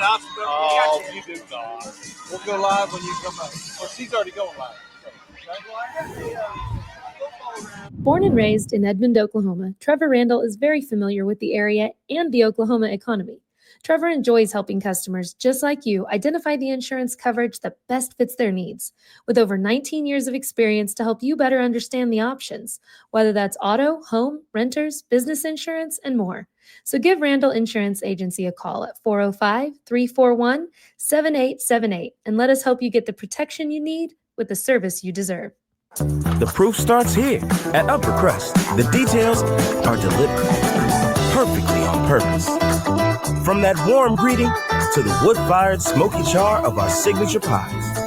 Oh, you do not. We'll go live when you come up. Well, she's already going live. Born and raised in Edmond, Oklahoma, Trevor Randall is very familiar with the area and the Oklahoma economy. Trevor enjoys helping customers just like you identify the insurance coverage that best fits their needs, with over 19 years of experience to help you better understand the options, whether that's auto, home, renters, business insurance, and more. So give Randall Insurance Agency a call at 405-341-7878 and let us help you get the protection you need with the service you deserve. The proof starts here at Upper Crust. The details are deliberate, perfectly on purpose. From that warm greeting to the wood-fired smoky char of our signature pies.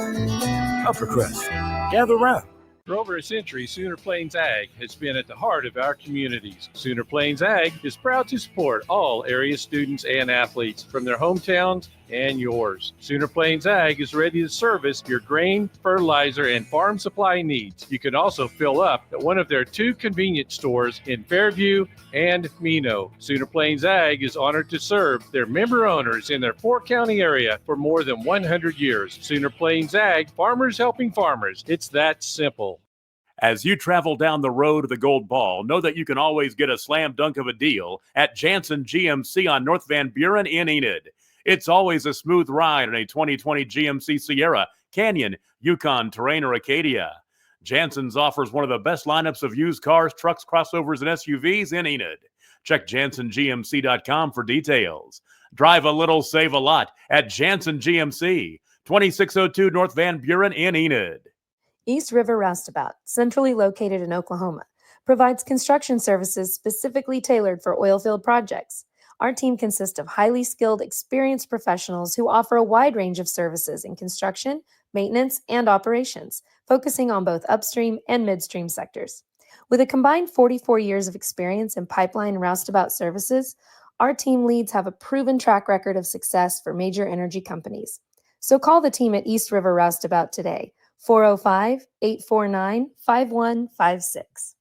Upper Crust, gather round. For over a century, Sooner Plains Ag has been at the heart of our communities. Sooner Plains Ag is proud to support all area students and athletes from their hometowns and yours. Sooner Plains Ag is ready to service your grain, fertilizer, and farm supply needs. You can also fill up at one of their 2 convenience stores in Fairview and Mino. Sooner Plains Ag is honored to serve their member owners in their 4-county area for more than 100 years. Sooner Plains Ag, farmers helping farmers. It's that simple. As you travel down the road to the Gold Ball, know that you can always get a slam dunk of a deal at Jansen GMC on North Van Buren in Enid. It's always a smooth ride in a 2020 GMC Sierra, Canyon, Yukon, Terrain, or Acadia. Jansen's offers one of the best lineups of used cars, trucks, crossovers, and SUVs in Enid. Check JansenGMC.com for details. Drive a little, save a lot at Jansen GMC, 2602 North Van Buren in Enid. East River Roustabout, centrally located in Oklahoma, provides construction services specifically tailored for oilfield projects. Our team consists of highly skilled, experienced professionals who offer a wide range of services in construction, maintenance, and operations, focusing on both upstream and midstream sectors. With a combined 44 years of experience in pipeline and roustabout services, our team leads have a proven track record of success for major energy companies. So call the team at East River Roustabout today, 405-849-5156.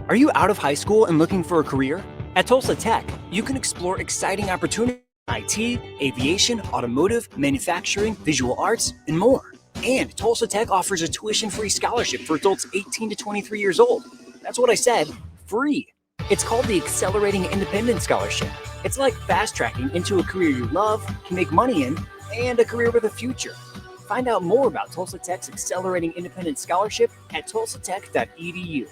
Are you out of high school and looking for a career? At Tulsa Tech, you can explore exciting opportunities in IT, aviation, automotive, manufacturing, visual arts, and more. And Tulsa Tech offers a tuition-free scholarship for adults 18 to 23 years old. That's what I said, free. It's called the Accelerating Independent Scholarship. It's like fast-tracking into a career you love, can make money in, and a career with a future. Find out more about Tulsa Tech's Accelerating Independent Scholarship at tulsatech.edu.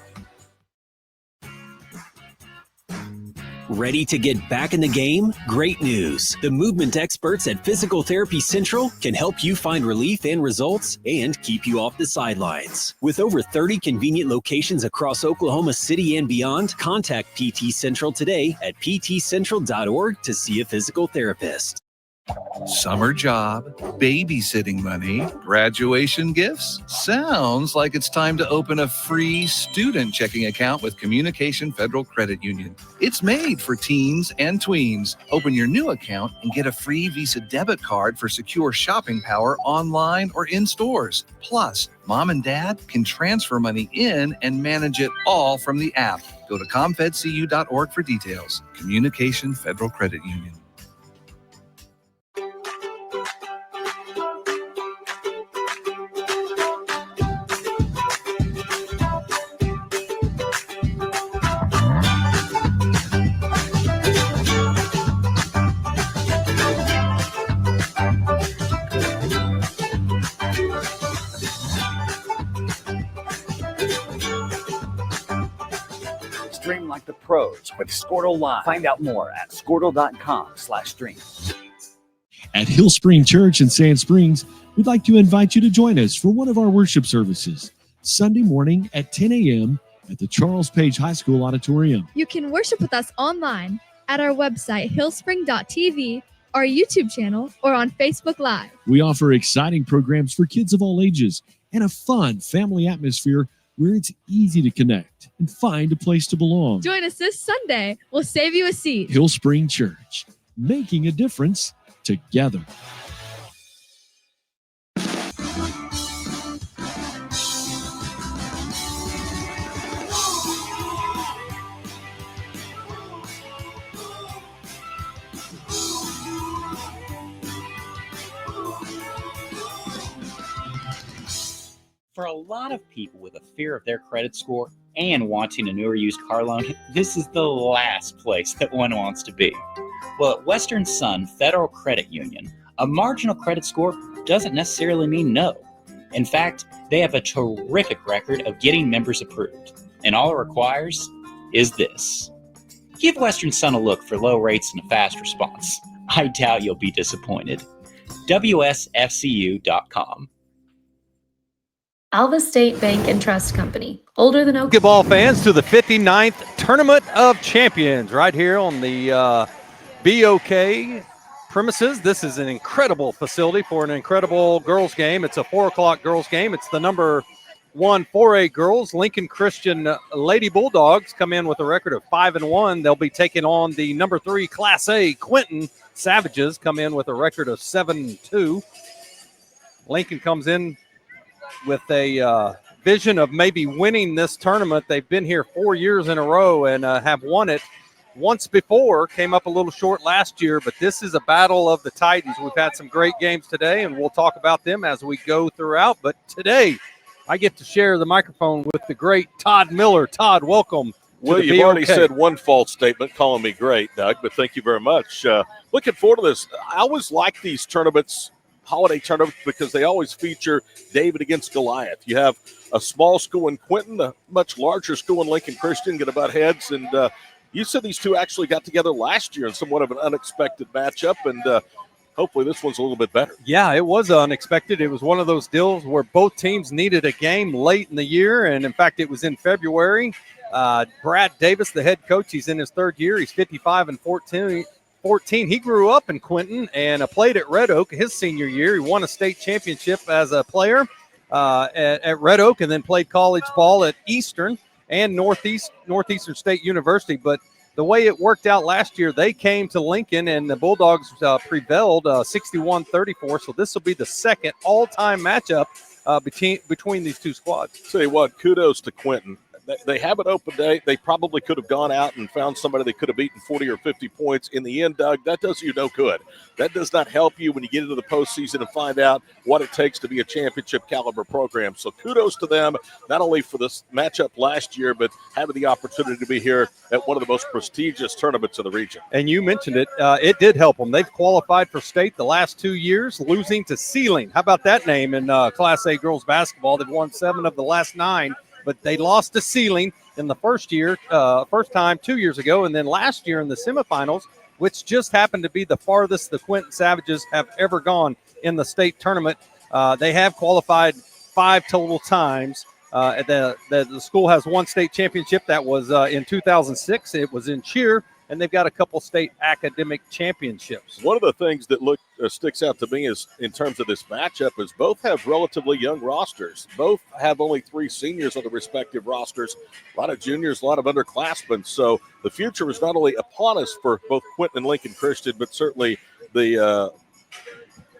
Ready to get back in the game? Great news! The movement experts at Physical Therapy Central can help you find relief and results and keep you off the sidelines. With over 30 convenient locations across Oklahoma City and beyond, contact PT Central today at ptcentral.org to see a physical therapist. Summer job, babysitting money, graduation gifts. Sounds like it's time to open a free student checking account with Communication Federal Credit Union. It's made for teens and tweens. Open your new account and get a free Visa debit card for secure shopping power online or in stores. Plus, mom and dad can transfer money in and manage it all from the app. Go to comfedcu.org for details. Communication Federal Credit Union. Stream like the pros with Squirtle Live. Find out more at squirtle.com/stream. At Hill Spring Church in Sand Springs, we'd like to invite you to join us for one of our worship services, Sunday morning at 10 a.m. at the Charles Page High School Auditorium. You can worship with us online at our website, hillspring.tv, our YouTube channel, or on Facebook Live. We offer exciting programs for kids of all ages and a fun family atmosphere where it's easy to connect and find a place to belong. Join us this Sunday. We'll save you a seat. Hill Spring Church, making a difference together. For a lot of people with a fear of their credit score and wanting a new or used car loan, this is the last place that one wants to be. Well, at Western Sun Federal Credit Union, a marginal credit score doesn't necessarily mean no. In fact, they have a terrific record of getting members approved, and all it requires is this. Give Western Sun a look for low rates and a fast response. I doubt you'll be disappointed. WSFCU.com. Alva State Bank and Trust Company, older than Oak. Basketball fans to the 59th Tournament of Champions right here on the BOK premises. This is an incredible facility for an incredible girls game. It's a 4 o'clock girls game. It's the number 1 4A girls. Lincoln Christian Lady Bulldogs come in with a record of 5-1. They'll be taking on the number 3 Class A Quinton Savages, come in with a record of 7-2. Lincoln comes in with a vision of maybe winning this tournament. They've been here 4 years in a row and have won it once before. Came up a little short last year, but this is a battle of the Titans. We've had some great games today, and we'll talk about them as we go throughout. But today, I get to share the microphone with the great Todd Miller. Todd, welcome. Well, you've already said one false statement calling me great, Doug, but thank you very much. Looking forward to this. I always like these tournaments, holiday tournaments, because they always feature David against Goliath. You have a small school in Quinton, a much larger school in Lincoln Christian, get about heads. And you said these two actually got together last year in somewhat of an unexpected matchup, and hopefully this one's a little bit better. Yeah, it was unexpected. It was one of those deals where both teams needed a game late in the year, and in fact, it was in February. Brad Davis, the head coach, he's in his third year. He's 55-14. He grew up in Quinton and played at Red Oak his senior year. He won a state championship as a player at Red Oak, and then played college ball at Eastern and Northeastern State University. But the way it worked out last year, they came to Lincoln, and the Bulldogs prevailed 61-34. So this will be the second all-time matchup between these two squads. Tell you what, kudos to Quinton. They have an open day. They probably could have gone out and found somebody they could have beaten 40 or 50 points. In the end, Doug, that does you no good. That does not help you when you get into the postseason and find out what it takes to be a championship caliber program. So kudos to them, not only for this matchup last year, but having the opportunity to be here at one of the most prestigious tournaments in the region. And you mentioned it. It did help them. They've qualified for state the last 2 years, losing to Sealing. How about that name in Class A girls basketball? They've won 7 of the last 9. But they lost to Sealing in the first time 2 years ago, and then last year in the semifinals, which just happened to be the farthest the Quinton Savages have ever gone in the state tournament. They have qualified 5 total times. The school has one state championship. That was in 2006. It was in cheer, and they've got a couple state academic championships. One of the things that sticks out to me is in terms of this matchup is both have relatively young rosters. Both have only 3 seniors on the respective rosters, a lot of juniors, a lot of underclassmen. So the future is not only upon us for both Quinton and Lincoln Christian, but certainly the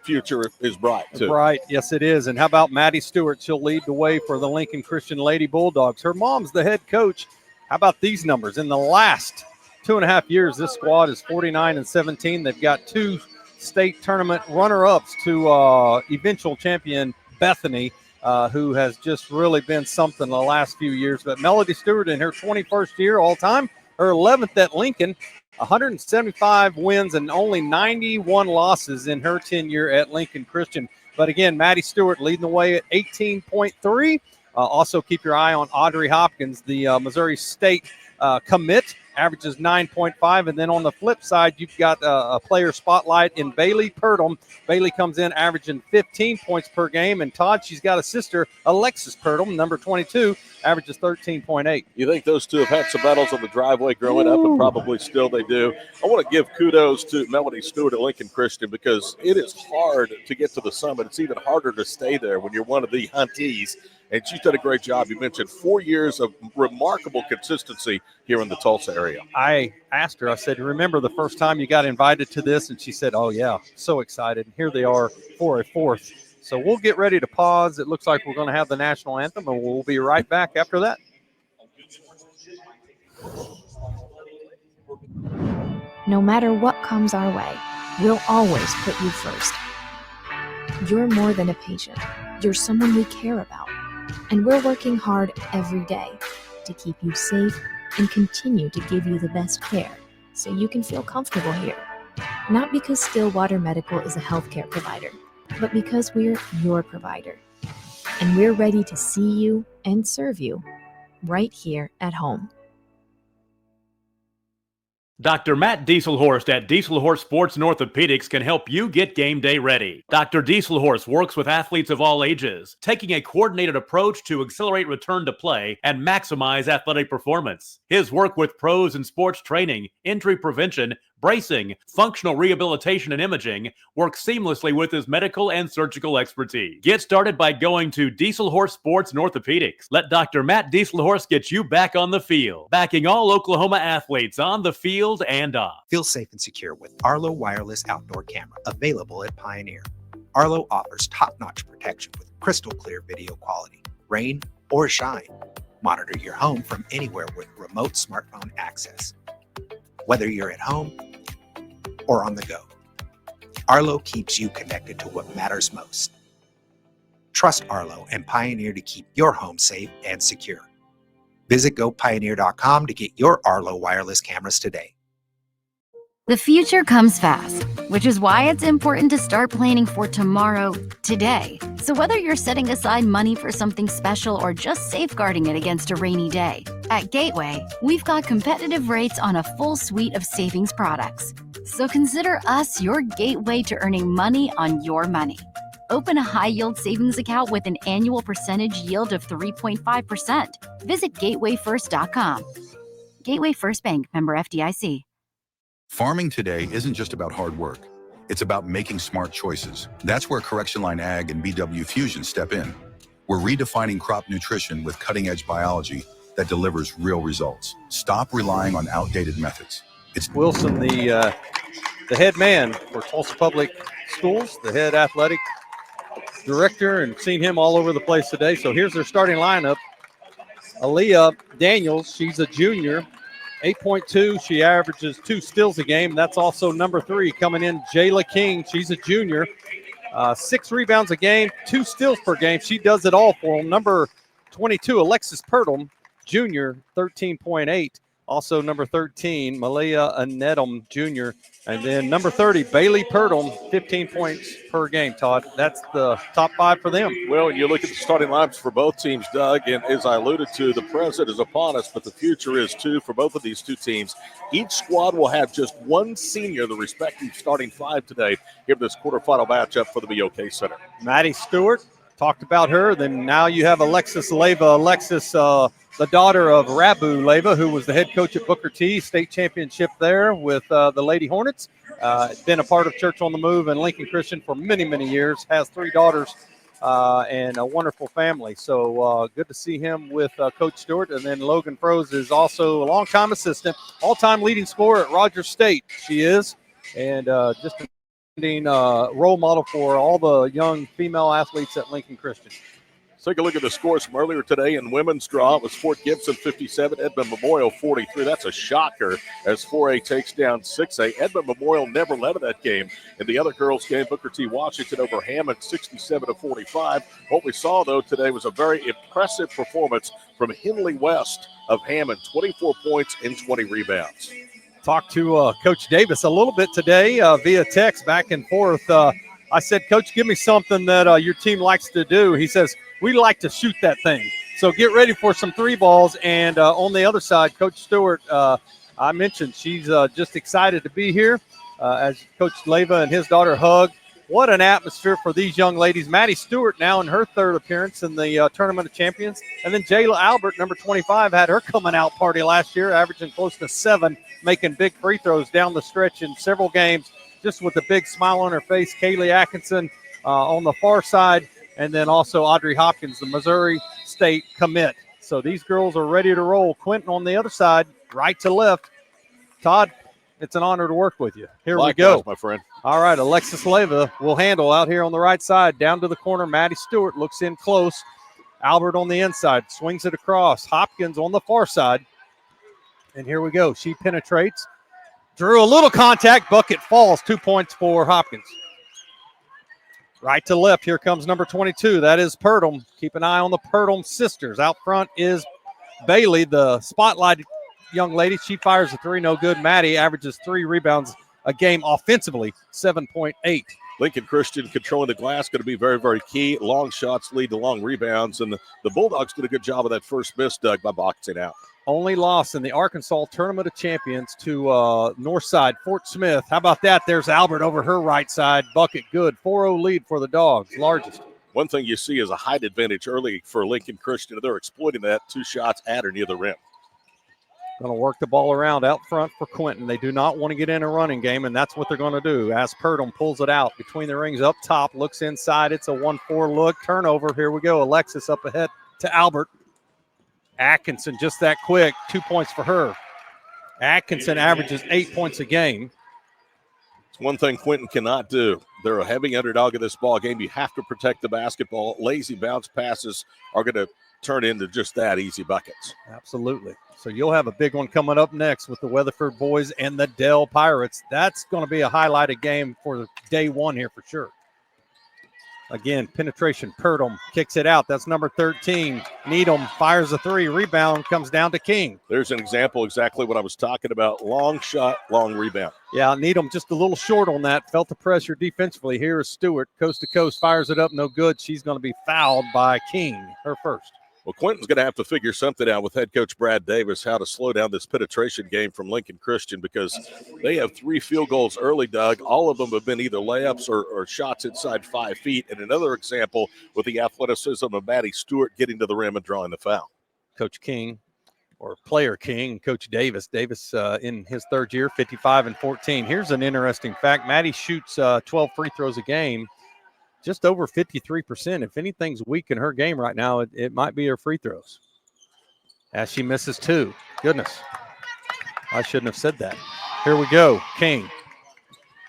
future is bright too. Bright, yes it is. And how about Maddie Stewart? She'll lead the way for the Lincoln Christian Lady Bulldogs. Her mom's the head coach. How about these numbers? In the last 2.5 years, this squad is 49-17. They've got 2 state tournament runner-ups to eventual champion Bethany, who has just really been something the last few years. But Melody Stewart in her 21st year all-time, her 11th at Lincoln, 175 wins and only 91 losses in her tenure at Lincoln Christian. But again, Maddie Stewart leading the way at 18.3. Also keep your eye on Audrey Hopkins, the Missouri State commit. Averages 9.5, and then on the flip side, you've got a player spotlight in Bailey Purdom. Bailey comes in averaging 15 points per game, and Todd, she's got a sister, Alexis Purdom, number 22, averages 13.8. You think those two have had some battles on the driveway growing up, and probably still they do. I want to give kudos to Melody Stewart at Lincoln Christian because it is hard to get to the summit. It's even harder to stay there when you're one of the huntees. And she's done a great job. You mentioned 4 years of remarkable consistency here in the Tulsa area. I asked her, I said, remember the first time you got invited to this? And she said, oh, yeah, so excited. And here they are for a 4th. So we'll get ready to pause. It looks like we're going to have the national anthem, and we'll be right back after that. No matter what comes our way, we'll always put you first. You're more than a patient. You're someone we care about. And we're working hard every day to keep you safe and continue to give you the best care so you can feel comfortable here. Not because Stillwater Medical is a healthcare provider, but because we're your provider. And we're ready to see you and serve you right here at home. Dr. Matt Dieselhorst at Dieselhorst Sports and Orthopedics can help you get game day ready. Dr. Dieselhorst works with athletes of all ages, taking a coordinated approach to accelerate return to play and maximize athletic performance. His work with pros in sports training, injury prevention, bracing, functional rehabilitation, and imaging works seamlessly with his medical and surgical expertise. Get started by going to Dieselhorst Sports and Orthopedics. Let Dr. Matt Dieselhorst get you back on the field, backing all Oklahoma athletes on the field and off. Feel safe and secure with Arlo Wireless Outdoor Camera, available at Pioneer. Arlo offers top-notch protection with crystal clear video quality, rain or shine. Monitor your home from anywhere with remote smartphone access. Whether you're at home or on the go, Arlo keeps you connected to what matters most. Trust Arlo and Pioneer to keep your home safe and secure. Visit gopioneer.com to get your Arlo wireless cameras today. The future comes fast, which is why it's important to start planning for tomorrow, today. So whether you're setting aside money for something special or just safeguarding it against a rainy day, at Gateway, we've got competitive rates on a full suite of savings products. So consider us your gateway to earning money on your money. Open a high-yield savings account with an annual percentage yield of 3.5%. Visit gatewayfirst.com. Gateway First Bank, member FDIC. Farming today isn't just about hard work. It's about making smart choices. That's where Correction Line Ag and BW Fusion step in. We're redefining crop nutrition with cutting-edge biology that delivers real results. Stop relying on outdated methods. It's Wilson, the head man for Tulsa Public Schools, the head athletic director, and seen him all over the place today. So here's their starting lineup. Aaliyah Daniels, she's a junior. 8.2, she averages 2 steals a game. That's also number 3 coming in, Jayla King. She's a junior. 6 rebounds a game, 2 steals per game. She does it all for them. Number 22, Alexis Purdom, junior, 13.8. Also number 13, Malia Anedum, junior. And then number 30, Bailey Purdom, 15 points per game, Todd. That's the top 5 for them. Well, you look at the starting lineups for both teams, Doug, and as I alluded to, the present is upon us, but the future is too for both of these two teams. Each squad will have just one senior, the respective starting 5 today, here in this quarterfinal matchup for the BOK Center. Maddie Stewart, talked about her. Then now you have Alexis Leyva. Alexis, the daughter of Rabu Leyva, who was the head coach at Booker T, state championship there with the Lady Hornets. Been a part of Church on the Move and Lincoln Christian for many, many years. Has 3 daughters and a wonderful family. So good to see him with Coach Stewart. And then Logan Froese is also a longtime assistant, all-time leading scorer at Rogers State. She is, and just a role model for all the young female athletes at Lincoln Christian. Let's take a look at the scores from earlier today in women's draw. It was Fort Gibson 57, Edmond Memorial 43. That's a shocker as 4A takes down 6A. Edmond Memorial never led in that game. In the other girls' game, Booker T. Washington over Hammond 67-45. What we saw, though, today was a very impressive performance from Henley West of Hammond, 24 points and 20 rebounds. Talked to Coach Davis a little bit today via text, back and forth. I said, Coach, give me something that your team likes to do. He says, we like to shoot that thing. So get ready for some 3 balls. And on the other side, Coach Stewart, I mentioned she's just excited to be here as Coach Leyva and his daughter hug. What an atmosphere for these young ladies. Maddie Stewart now in her 3rd appearance in the Tournament of Champions. And then Jayla Albert, number 25, had her coming out party last year, averaging close to 7, making big free throws down the stretch in several games, just with a big smile on her face. Kaylee Atkinson on the far side, and then also Audrey Hopkins, the Missouri State commit. So these girls are ready to roll. Quinton on the other side, right to left. Todd, it's an honor to work with you. Here Likewise, we go. my friend. All right, Alexis Leyva will handle out here on the right side. Down to the corner, Maddie Stewart looks in close. Albert on the inside, swings it across. Hopkins on the far side. And here we go. She penetrates. Drew a little contact. Bucket falls. 2 points for Hopkins. Right to left, here comes number 22. That is Purdom. Keep an eye on the Purdom sisters. Out front is Bailey, the spotlight young lady. She fires a three, no good. Maddie averages 3 rebounds a game offensively, 7.8. Lincoln Christian controlling the glass going to be very, very key. Long shots lead to long rebounds, and the Bulldogs did a good job of that first miss, Doug, by boxing out. Only loss in the Arkansas Tournament of Champions to Northside, Fort Smith. How about that? There's Albert over her right side. Bucket good. 4-0 lead for the Dogs, largest. One thing you see is a height advantage early for Lincoln Christian. They're exploiting that. 2 shots at or near the rim. Going to work the ball around out front for Quinton. They do not want to get in a running game, and that's what they're going to do. As Purdom pulls it out between the rings up top, looks inside. It's a 1-4 look. Turnover. Here we go. Alexis up ahead to Albert. Atkinson just that quick. 2 points for her. Atkinson averages 8 points a game. It's one thing Quinton cannot do. They're a heavy underdog in this ball game. You have to protect the basketball. Lazy bounce passes are going to turn into just that, easy buckets. Absolutely. So you'll have a big one coming up next with the Weatherford boys and the Dell Pirates. That's going to be a highlighted game for day one here for sure. Again, penetration. Purdom kicks it out. That's number 13. Needham fires a three. Rebound comes down to King. There's an example exactly what I was talking about. Long shot, long rebound. Yeah, Needham just a little short on that. Felt the pressure defensively. Here is Stewart. Coast to coast. Fires it up. No good. She's going to be fouled by King. Her first. Well, Quinton's going to have to figure something out with head coach Brad Davis, how to slow down this penetration game from Lincoln Christian, because they have 3 field goals early, Doug. All of them have been either layups or shots inside 5 feet. And another example with the athleticism of Maddie Stewart getting to the rim and drawing the foul. Coach King, or player King, Coach Davis. Davis in his third year, 55 and 14. Here's an interesting fact. Maddie shoots 12 free throws a game. Just over 53%. If anything's weak in her game right now, it might be her free throws. As she misses 2. Goodness. I shouldn't have said that. Here we go. King.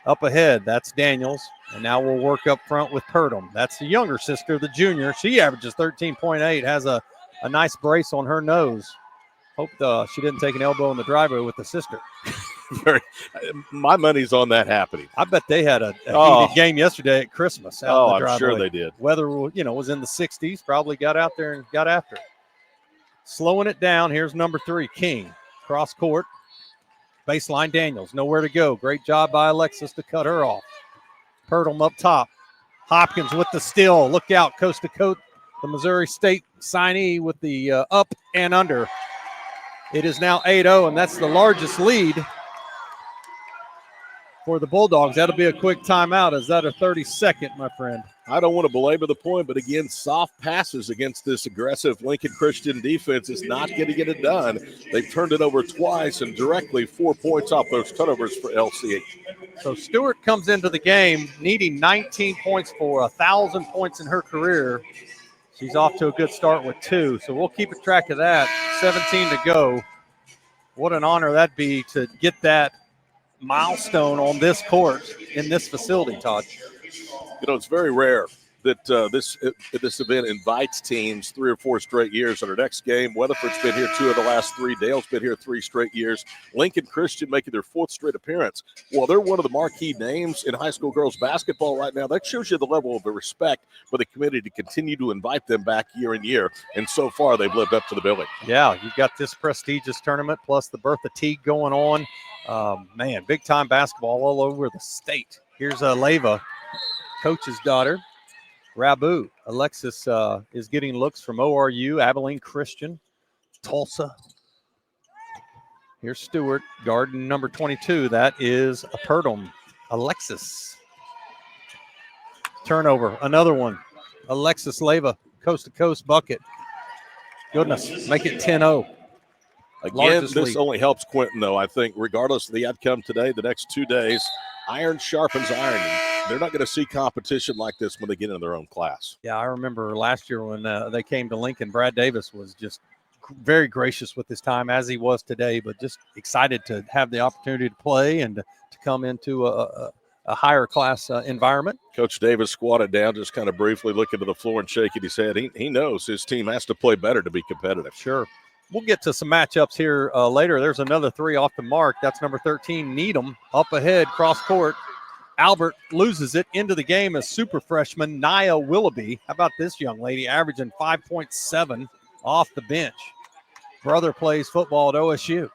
Up ahead. That's Daniels. And now we'll work up front with Purdom. That's the younger sister, the junior. She averages 13.8. Has a nice brace on her nose. Hope she didn't take an elbow in the driveway with the sister. My money's on that happening. I bet they had a heated game yesterday at Christmas. I'm sure they did. Weather, was in the 60s. Probably got out there and got after it. Slowing it down. Here's number 3, King. Cross court. Baseline Daniels. Nowhere to go. Great job by Alexis to cut her off. Purdom up top. Hopkins with the steal. Look out. Coast to coast. The Missouri State signee with the up and under. It is now 8-0, and that's the largest lead for the Bulldogs. That'll be a quick timeout. Is that a 30-second, my friend? I don't want to belabor the point, but again, soft passes against this aggressive Lincoln Christian defense is not going to get it done. They've turned it over twice and directly 4 points off those turnovers for LCH. So Stewart comes into the game needing 19 points for 1,000 points in her career. She's off to a good start with 2, so we'll keep a track of that. 17 to go. What an honor that'd be to get that milestone on this court in this facility, Todd. It's very rare that this event invites teams 3 or 4 straight years. In our next game, Weatherford's been here 2 of the last 3. Dale's been here 3 straight years. Lincoln Christian making their 4th straight appearance. Well, they're one of the marquee names in high school girls basketball right now. That shows you the level of the respect for the committee to continue to invite them back year and year. And so far, they've lived up to the billing. Yeah, you've got this prestigious tournament plus the Bertha Teague going on. Big-time basketball all over the state. Here's Leva, coach's daughter. Rabu. Alexis is getting looks from ORU, Abilene Christian, Tulsa. Here's Stewart, guarding number 22. That is a Purdom. Alexis. Turnover, another one. Alexis Leva, coast-to-coast bucket. Goodness, make it 10-0. Again, this only helps Quinton, though, I think, regardless of the outcome today, the next 2 days, iron sharpens iron. They're not going to see competition like this when they get in their own class. Yeah, I remember last year when they came to Lincoln, Brad Davis was just very gracious with his time, as he was today, but just excited to have the opportunity to play and to come into a higher class environment. Coach Davis squatted down, just kind of briefly looking to the floor and shaking his head. He knows his team has to play better to be competitive. Sure. We'll get to some matchups here later. There's another 3 off the mark. That's number 13, Needham, up ahead, cross court. Albert loses it into the game as super freshman Nia Willoughby. How about this young lady averaging 5.7 off the bench? Brother plays football at OSU.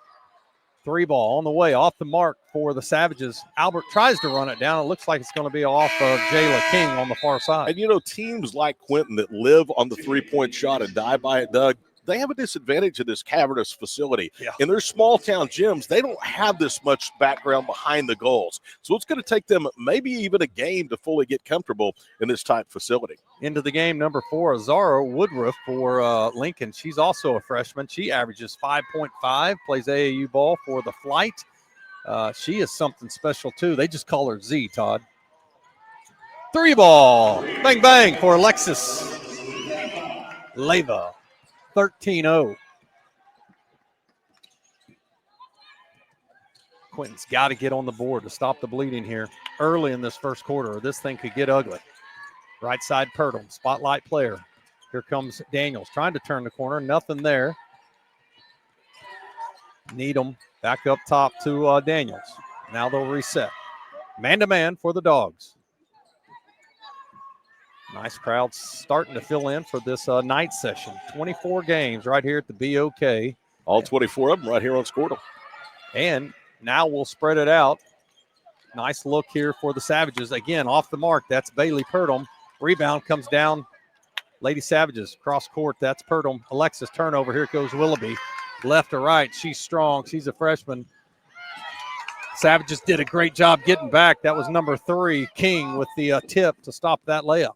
3-ball on the way, off the mark for the Savages. Albert tries to run it down. It looks like it's going to be off of Jayla King on the far side. And, you know, teams like Quinton that live on the three-point shot and die by it, Doug, they have a disadvantage in this cavernous facility. Yeah. In their small-town gyms, they don't have this much background behind the goals. So it's going to take them maybe even a game to fully get comfortable in this tight facility. Into the game, number 4, Azara Woodruff for Lincoln. She's also a freshman. She averages 5.5, plays AAU ball for the Flight. She is something special, too. They just call her Z, Todd. 3-ball. Bang, bang for Alexis Leyva. 13-0. Quinton's got to get on the board to stop the bleeding here early in this first quarter, or this thing could get ugly. Right side, Purdle, spotlight player. Here comes Daniels trying to turn the corner. Nothing there. Needham back up top to Daniels. Now they'll reset. Man-to-man for the Dogs. Nice crowd starting to fill in for this night session. 24 games right here at the BOK. All 24 of them right here on Squirtle. And now we'll spread it out. Nice look here for the Savages. Again, off the mark. That's Bailey Purdom. Rebound comes down. Lady Savages cross court. That's Purdom. Alexis turnover. Here goes Willoughby. Left to right. She's strong. She's a freshman. Savages did a great job getting back. That was number 3, King, with the tip to stop that layup.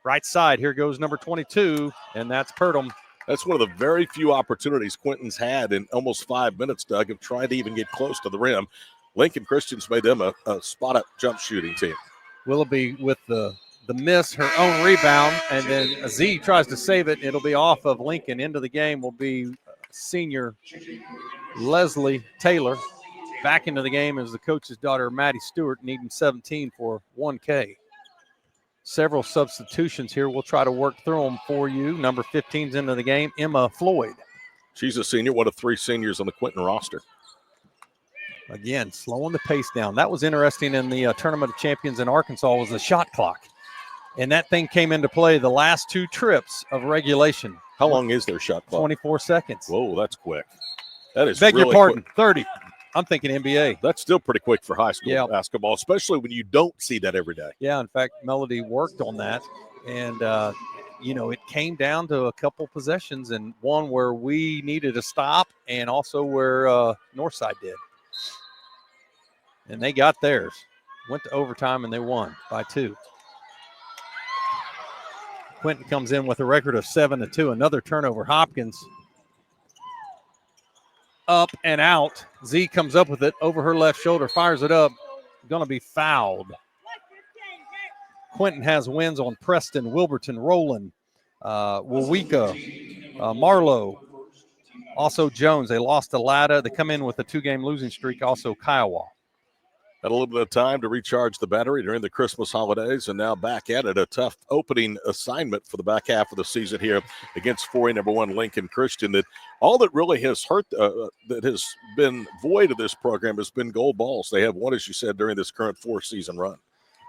Right side, here goes number 22, and that's Purdom. That's one of the very few opportunities Quinton's had in almost 5 minutes, Doug, of trying to even get close to the rim. Lincoln Christian's made them a spot-up jump shooting team. Willoughby with the miss, her own rebound, and then Z tries to save it. It'll be off of Lincoln. Into the game will be senior Leslie Taylor. Back into the game is the coach's daughter, Maddie Stewart, needing 17 for 1K. Several substitutions here. We'll try to work through them for you. Number 15's into the game, Emma Floyd. She's a senior, one of 3 seniors on the Quinton roster. Again, slowing the pace down. That was interesting in the Tournament of Champions in Arkansas was the shot clock. And that thing came into play the last 2 trips of regulation. How long is their shot clock? 24 seconds. Whoa, that's quick. That is Beg really your pardon, quick. 30. I'm thinking NBA. That's still pretty quick for high school basketball, especially when you don't see that every day. Yeah, in fact, Melody worked on that. And, it came down to a couple possessions, and one where we needed a stop and also where Northside did. And they got theirs. Went to overtime, and they won by 2. Quinton comes in with a record of 7-2. Another turnover. Hopkins up and out. Z comes up with it over her left shoulder, fires it up. Going to be fouled. Quinton has wins on Preston, Wilburton, Rowland, Waweka, Marlowe, also Jones. They lost to Latta. They come in with a 2-game losing streak, also Kiowa. Had a little bit of time to recharge the battery during the Christmas holidays, and now back at it. A tough opening assignment for the back half of the season here against 4A number 1 Lincoln Christian. That all that really has hurt, that has been void of this program has been gold balls. They have one, as you said, during this current 4-season run.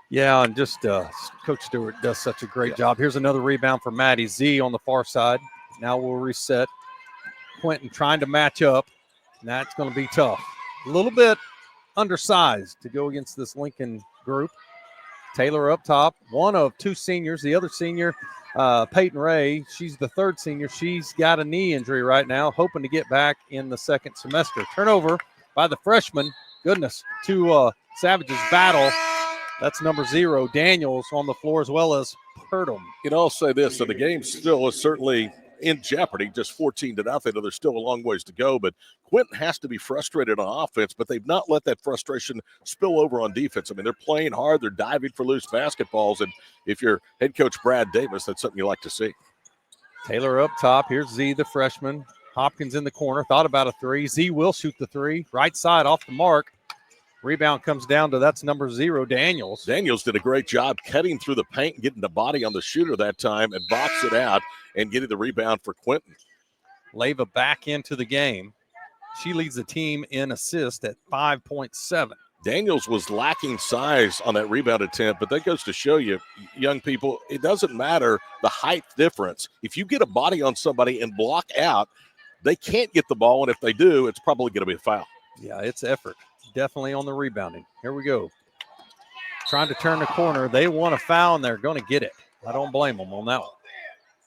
Yeah, and just Coach Stewart does such a great job. Here's another rebound for Maddie Z on the far side. Now we'll reset. Quinton trying to match up, and that's going to be tough. A little bit undersized to go against this Lincoln group. Taylor up top, one of 2 seniors. The other senior, Peyton Ray, she's the 3rd senior. She's got a knee injury right now, hoping to get back in the 2nd semester. Turnover by the freshman. Goodness, 2 Savages battle. That's number 0, Daniels, on the floor, as well as Purdom. I'll say this, so the game still is certainly in jeopardy, just 14-0. There's still a long ways to go, but Quinton has to be frustrated on offense, but they've not let that frustration spill over on defense. I mean, they're playing hard. They're diving for loose basketballs, and if you're head coach Brad Davis, that's something you like to see. Taylor up top. Here's Z, the freshman. Hopkins in the corner. Thought about a 3. Z will shoot the 3. Right side off the mark. Rebound comes down to that's number 0, Daniels. Daniels did a great job cutting through the paint and getting the body on the shooter that time and boxed it out and getting the rebound for Quinton. Leyva back into the game. She leads the team in assist at 5.7. Daniels was lacking size on that rebound attempt, but that goes to show you, young people, it doesn't matter the height difference. If you get a body on somebody and block out, they can't get the ball, and if they do, it's probably going to be a foul. Yeah, it's effort. Definitely on the rebounding. Here we go. Trying to turn the corner. They want a foul, and they're going to get it. I don't blame them on that one.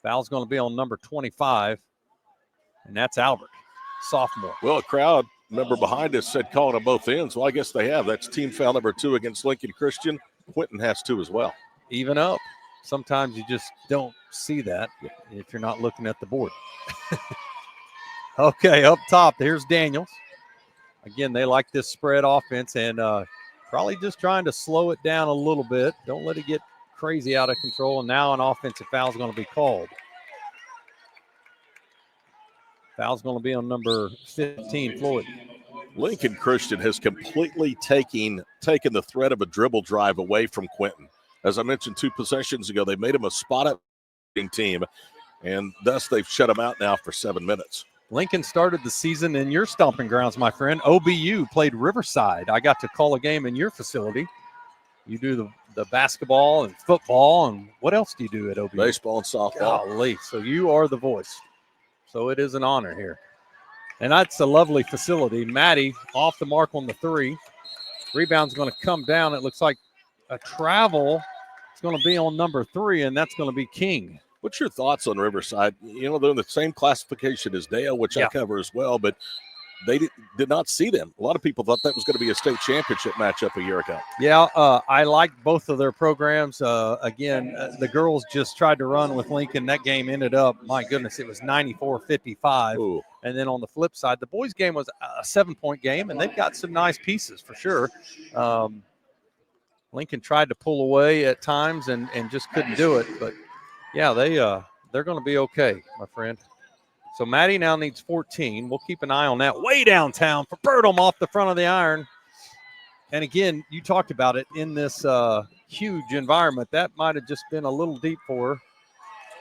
Foul's going to be on number 25, and that's Albert, sophomore. Well, a crowd member behind us said calling on both ends. Well, I guess they have. That's team foul number 2 against Lincoln Christian. Quinton has 2 as well. Even up. Sometimes you just don't see that if you're not looking at the board. Okay, up top, here's Daniels. Again, they like this spread offense and probably just trying to slow it down a little bit. Don't let it get crazy out of control. And now an offensive foul is going to be called. Foul's going to be on number 15, Floyd. Lincoln Christian has completely taken the threat of a dribble drive away from Quinton. As I mentioned 2 possessions ago, they made him a spot-up team, and thus they've shut him out now for 7 minutes. Lincoln started the season in your stomping grounds, my friend. OBU played Riverside. I got to call a game in your facility. You do the basketball and football, and what else do you do at OBU? Baseball and softball. Golly, so you are the voice. So it is an honor here. And that's a lovely facility. Maddie off the mark on the 3. Rebound's going to come down. It looks like a travel. It's going to be on number 3, and that's going to be King. What's your thoughts on Riverside? You know, they're in the same classification as Dale, which I cover as well, but they did not see them. A lot of people thought that was going to be a state championship matchup a year ago. Yeah, I like both of their programs. The girls just tried to run with Lincoln. That game ended up, my goodness, it was 94-55. And then on the flip side, the boys' game was a 7-point game, and they've got some nice pieces for sure. Lincoln tried to pull away at times and just couldn't do it. But, yeah, they're going to be okay, my friend. So Maddie now needs 14. We'll keep an eye on that. Way downtown for Birdham off the front of the iron. And again, you talked about it in this huge environment. That might have just been a little deep for her.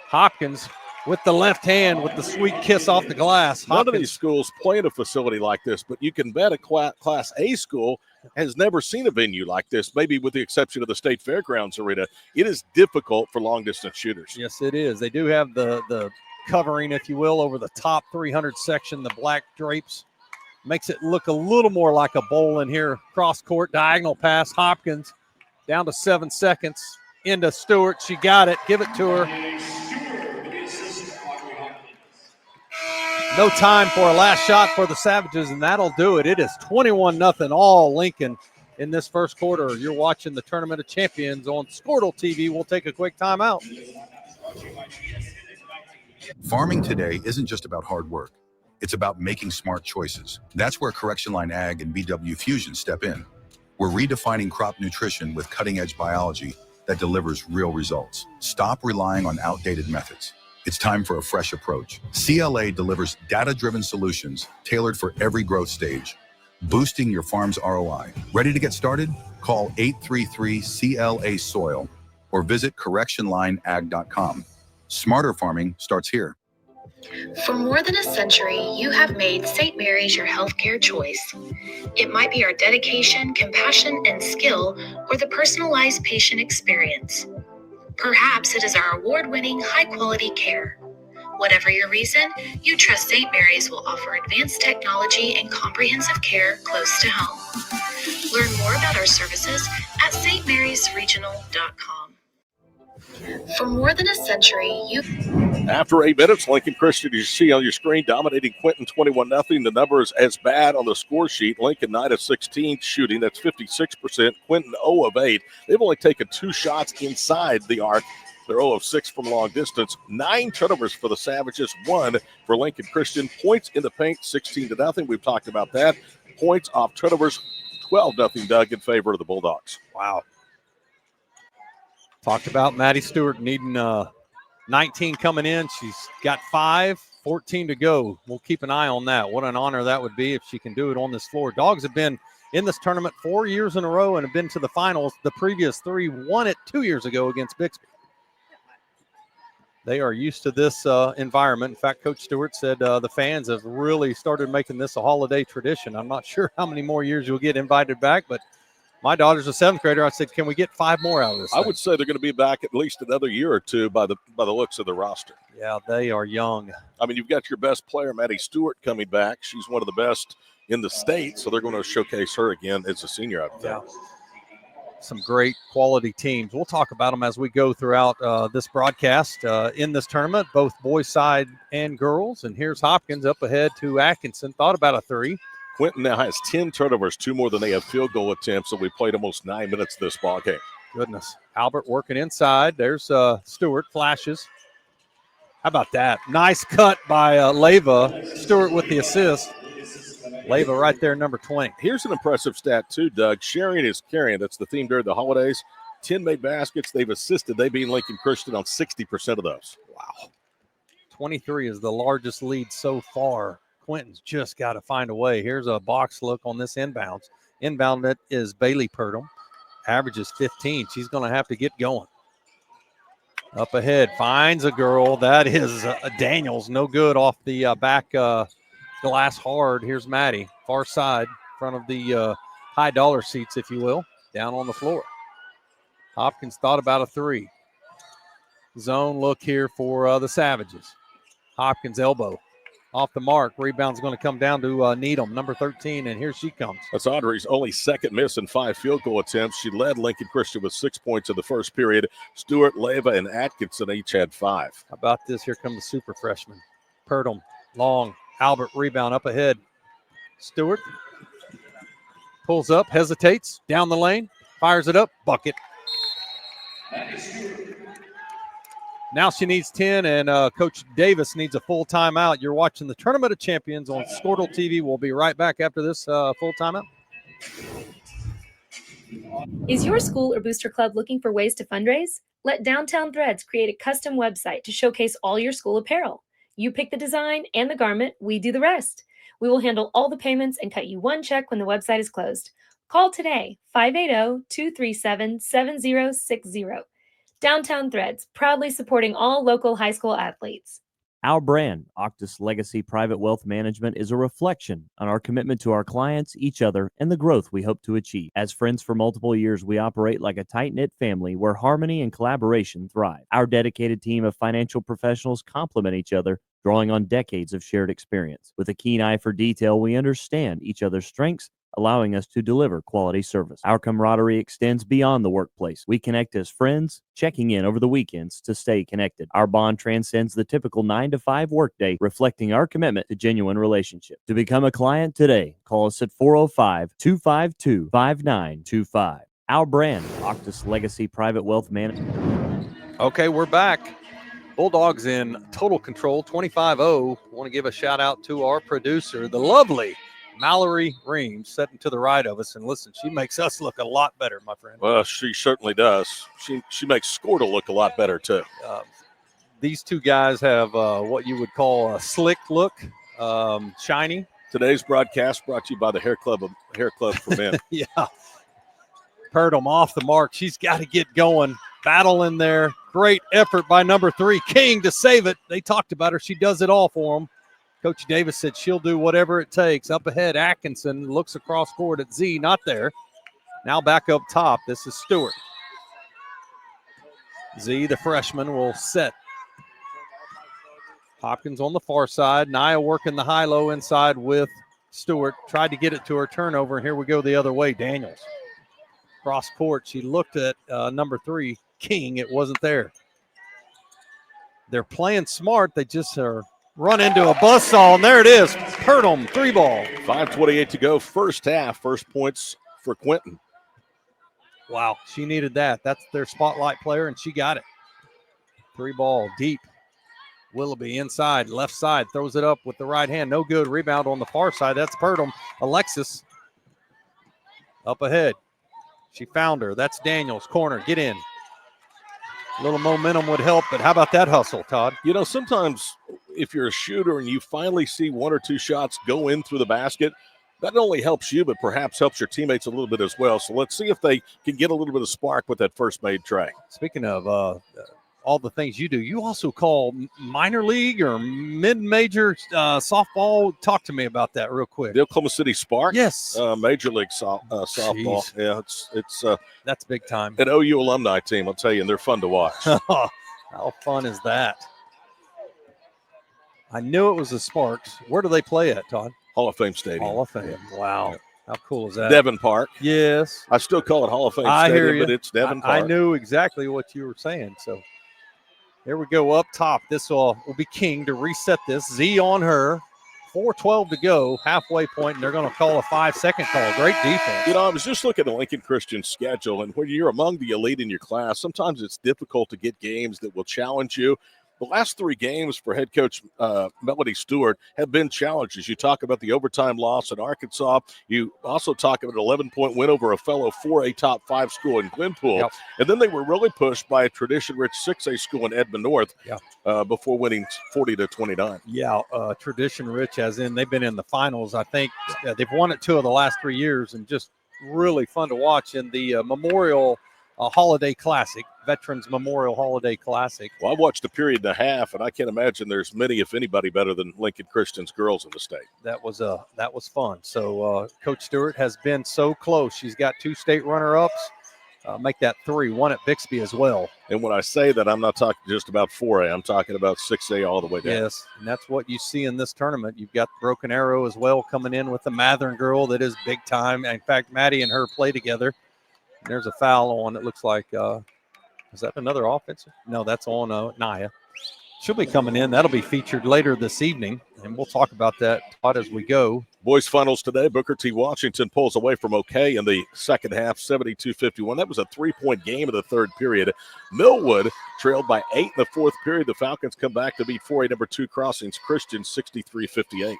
Hopkins with the left hand with the sweet kiss off the glass. None of these schools play in a facility like this, but you can bet a Class A school has never seen a venue like this, maybe with the exception of the State Fairgrounds Arena. It is difficult for long-distance shooters. Yes, it is. They do have the covering, if you will, over the top 300 section, the black drapes. Makes it look a little more like a bowl in here. Cross court, diagonal pass. Hopkins down to 7 seconds. Into Stewart. She got it. Give it to her. No time for a last shot for the Savages, and that'll do it. It is 21-0 all Lincoln in this first quarter. You're watching the Tournament of Champions on Squirtle TV. We'll take a quick timeout. Farming today isn't just about hard work. It's about making smart choices. That's where Correction Line Ag and BW Fusion step in. We're redefining crop nutrition with cutting-edge biology that delivers real results. Stop relying on outdated methods. It's time for a fresh approach. CLA delivers data-driven solutions tailored for every growth stage, boosting your farm's ROI. Ready to get started? Call 833-CLA-SOIL or visit correctionlineag.com. Smarter farming starts here. For more than a century, you have made St. Mary's your healthcare choice. It might be our dedication, compassion, and skill, or the personalized patient experience. Perhaps it is our award-winning, high-quality care. Whatever your reason, you trust St. Mary's will offer advanced technology and comprehensive care close to home. Learn more about our services at stmarysregional.com. For more than a century, After 8 minutes, Lincoln Christian, you see on your screen, dominating Quinton 21-0. The number is as bad on the score sheet. Lincoln 9 of 16 shooting. That's 56%. Quinton 0 of 8. They've only taken 2 shots inside the arc. They're 0 of 6 from long distance. 9 turnovers for the Savages, 1 for Lincoln Christian. Points in the paint, 16-0. We've talked about that. Points off turnovers, 12-0, Doug, in favor of the Bulldogs. Wow. Talked about Maddie Stewart needing 19 coming in. She's got 5, 14 to go. We'll keep an eye on that. What an honor that would be if she can do it on this floor. Dogs have been in this tournament 4 years in a row and have been to the finals. The previous 3 won it 2 years ago against Bixby. They are used to this environment. In fact, Coach Stewart said the fans have really started making this a holiday tradition. I'm not sure how many more years you'll get invited back, but My daughter's a 7th grader. I said, can we get 5 more out of this I thing? would say they're going to be back at least another year or two by the looks of the roster. Yeah, they are young. I mean, you've got your best player, Maddie Stewart, coming back. She's one of the best in the state, so they're going to showcase her again as a senior, I think. Yeah. Some great quality teams. We'll talk about them as we go throughout this broadcast in this tournament, both boys side and girls. And here's Hopkins up ahead to Atkinson. Thought about a 3. Quinton now has 10 turnovers, 2 more than they have field goal attempts, so we played almost 9 minutes this ball game. Goodness. Albert working inside. There's Stewart, flashes. How about that? Nice cut by Leva. Stewart with the assist. Leva right there, number 20. Here's an impressive stat, too, Doug. Sharing is carrying. That's the theme during the holidays. 10 made baskets. They've assisted. They beat Lincoln Christian on 60% of those. Wow. 23 is the largest lead so far. Quinton's just got to find a way. Here's a box look on this inbounds. Inbound it is Bailey Purdom. Averages 15. She's going to have to get going. Up ahead, finds a girl. That is Daniels. No good off the back glass hard. Here's Maddie, far side, in front of the high dollar seats, if you will, down on the floor. Hopkins thought about a 3. Zone look here for the Savages. Hopkins elbow off the mark. Rebound's going to come down to Needham, number 13, and here she comes. That's Audrey's only second miss in 5 field goal attempts. She led Lincoln Christian with 6 points in the first period. Stewart, Leva, and Atkinson each had 5. How about this? Here come the super freshman. Purdom, long. Albert rebound up ahead. Stewart pulls up, hesitates, down the lane, fires it up, bucket. Now she needs 10, and Coach Davis needs a full timeout. You're watching the Tournament of Champions on Squirtle TV. We'll be right back after this full timeout. Is your school or booster club looking for ways to fundraise? Let Downtown Threads create a custom website to showcase all your school apparel. You pick the design and the garment, we do the rest. We will handle all the payments and cut you one check when the website is closed. Call today, 580-237-7060. Downtown Threads, proudly supporting all local high school athletes. Our brand, Octus Legacy Private Wealth Management, is a reflection on our commitment to our clients, each other, and the growth we hope to achieve. As friends for multiple years, we operate like a tight-knit family where harmony and collaboration thrive. Our dedicated team of financial professionals complement each other, drawing on decades of shared experience. With a keen eye for detail, we understand each other's strengths, allowing us to deliver quality service. Our camaraderie extends beyond the workplace. We connect as friends, checking in over the weekends to stay connected. Our bond transcends the typical 9-to-5 workday, reflecting our commitment to genuine relationship. To become a client today, call us at 405-252-5925. Our brand, Octus Legacy Private Wealth Management. Okay, we're back. Bulldogs in total control, 25-0. Want to give a shout out to our producer, the lovely Mallory Reams, sitting to the right of us. And listen, she makes us look a lot better, my friend. Well, she certainly does. She makes Squirtle look a lot better, too. These two guys have what you would call a slick look, shiny. Today's broadcast brought to you by the Hair Club for Men. Yeah. Purdom off the mark. She's got to get going. Battle in there. Great effort by number 3, King, to save it. They talked about her. She does it all for them. Coach Davis said she'll do whatever it takes. Up ahead, Atkinson looks across court at Z, not there. Now back up top. This is Stewart. Z, the freshman, will set. Hopkins on the far side. Nia working the high-low inside with Stewart. Tried to get it to her turnover, and here we go the other way. Daniels. Cross court. She looked at number 3, King. It wasn't there. They're playing smart. They just are run into a buzzsaw, and there it is. Purdom, 3 ball. 5:28 to go, first half. First points for Quinton. Wow, she needed that. That's their spotlight player, and she got it. 3 ball, deep. Willoughby inside, left side, throws it up with the right hand. No good. Rebound on the far side. That's Purdom. Alexis up ahead. She found her. That's Daniels. Corner. Get in. A little momentum would help, but how about that hustle, Todd? You know, sometimes if you're a shooter and you finally see 1 or 2 shots go in through the basket, that not only helps you, but perhaps helps your teammates a little bit as well. So let's see if they can get a little bit of spark with that first made try. Speaking of all the things you do. You also call minor league or mid-major softball. Talk to me about that real quick. The Oklahoma City Spark? Yes. Major league softball. Jeez. Yeah, it's that's big time. An OU alumni team, I'll tell you, and they're fun to watch. How fun is that? I knew it was the Sparks. Where do they play at, Todd? Hall of Fame Stadium. Hall of Fame. Wow. Yeah. How cool is that? Devon Park. Yes. I still call it Hall of Fame I Stadium, hear you. but it's Devon Park. I knew exactly what you were saying. So here we go up top. This will be King to reset this. Z on her. 4:12 to go, halfway point, and they're going to call a 5-second call. Great defense. You know, I was just looking at Lincoln Christian's schedule, and when you're among the elite in your class, sometimes it's difficult to get games that will challenge you. The last 3 games for head coach Melody Stewart have been challenges. You talk about the overtime loss in Arkansas. You also talk about an 11-point win over a fellow 4A top 5 school in Glenpool. Yep. And then they were really pushed by a tradition-rich 6A school in Edmond North before winning 40-29. Yeah, tradition-rich as in they've been in the finals. I think they've won it 2 of the last 3 years, and just really fun to watch in the Memorial Holiday Classic, Veterans Memorial Holiday Classic. Well, I watched a period and a half, and I can't imagine there's many, if anybody, better than Lincoln Christian's girls in the state. That was fun. So Coach Stewart has been so close. She's got 2 state runner-ups. Make that 3, 1 at Bixby as well. And when I say that, I'm not talking just about 4A. I'm talking about 6A all the way down. Yes, and that's what you see in this tournament. You've got Broken Arrow as well coming in with the Mathern girl that is big time. In fact, Maddie and her play together. There's a foul on, it looks like, is that another offensive? No, that's on Naya. She'll be coming in. That'll be featured later this evening, and we'll talk about that as we go. Boys finals today. Booker T. Washington pulls away from OK in the second half, 72-51. That was a 3-point game in the third period. Millwood trailed by 8 in the fourth period. The Falcons come back to beat 4A number 2 Crossings Christian 63-58.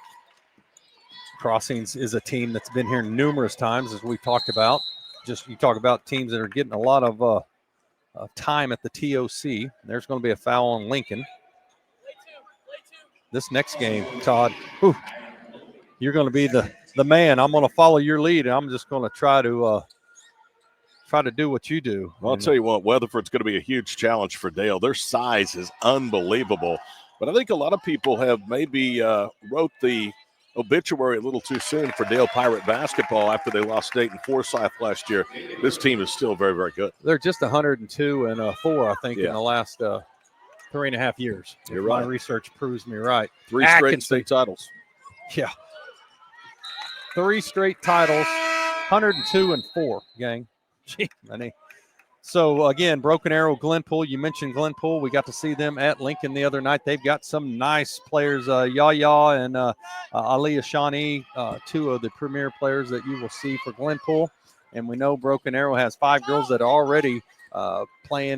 Crossings is a team that's been here numerous times, as we've talked about. Just you talk about teams that are getting a lot of time at the TOC. There's going to be a foul on Lincoln. This next game, Todd, you're going to be the man. I'm going to follow your lead, and I'm just going to try to do what you do. Well, I'll tell you what, Weatherford's going to be a huge challenge for Dale. Their size is unbelievable. But I think a lot of people have maybe wrote the obituary a little too soon for Dale Pirate basketball after they lost Dayton Forsyth last year. This team is still very, very good. They're just 102-4, I think, in the last 3.5 years. You're right. My research proves me right. 3 straight state titles. Yeah. 3 straight titles, 102-4, gang. Gee, money. So, again, Broken Arrow, Glenpool. You mentioned Glenpool. We got to see them at Lincoln the other night. They've got some nice players, Yaya and Aliyah Shawnee, 2 of the premier players that you will see for Glenpool. And we know Broken Arrow has 5 girls that are already going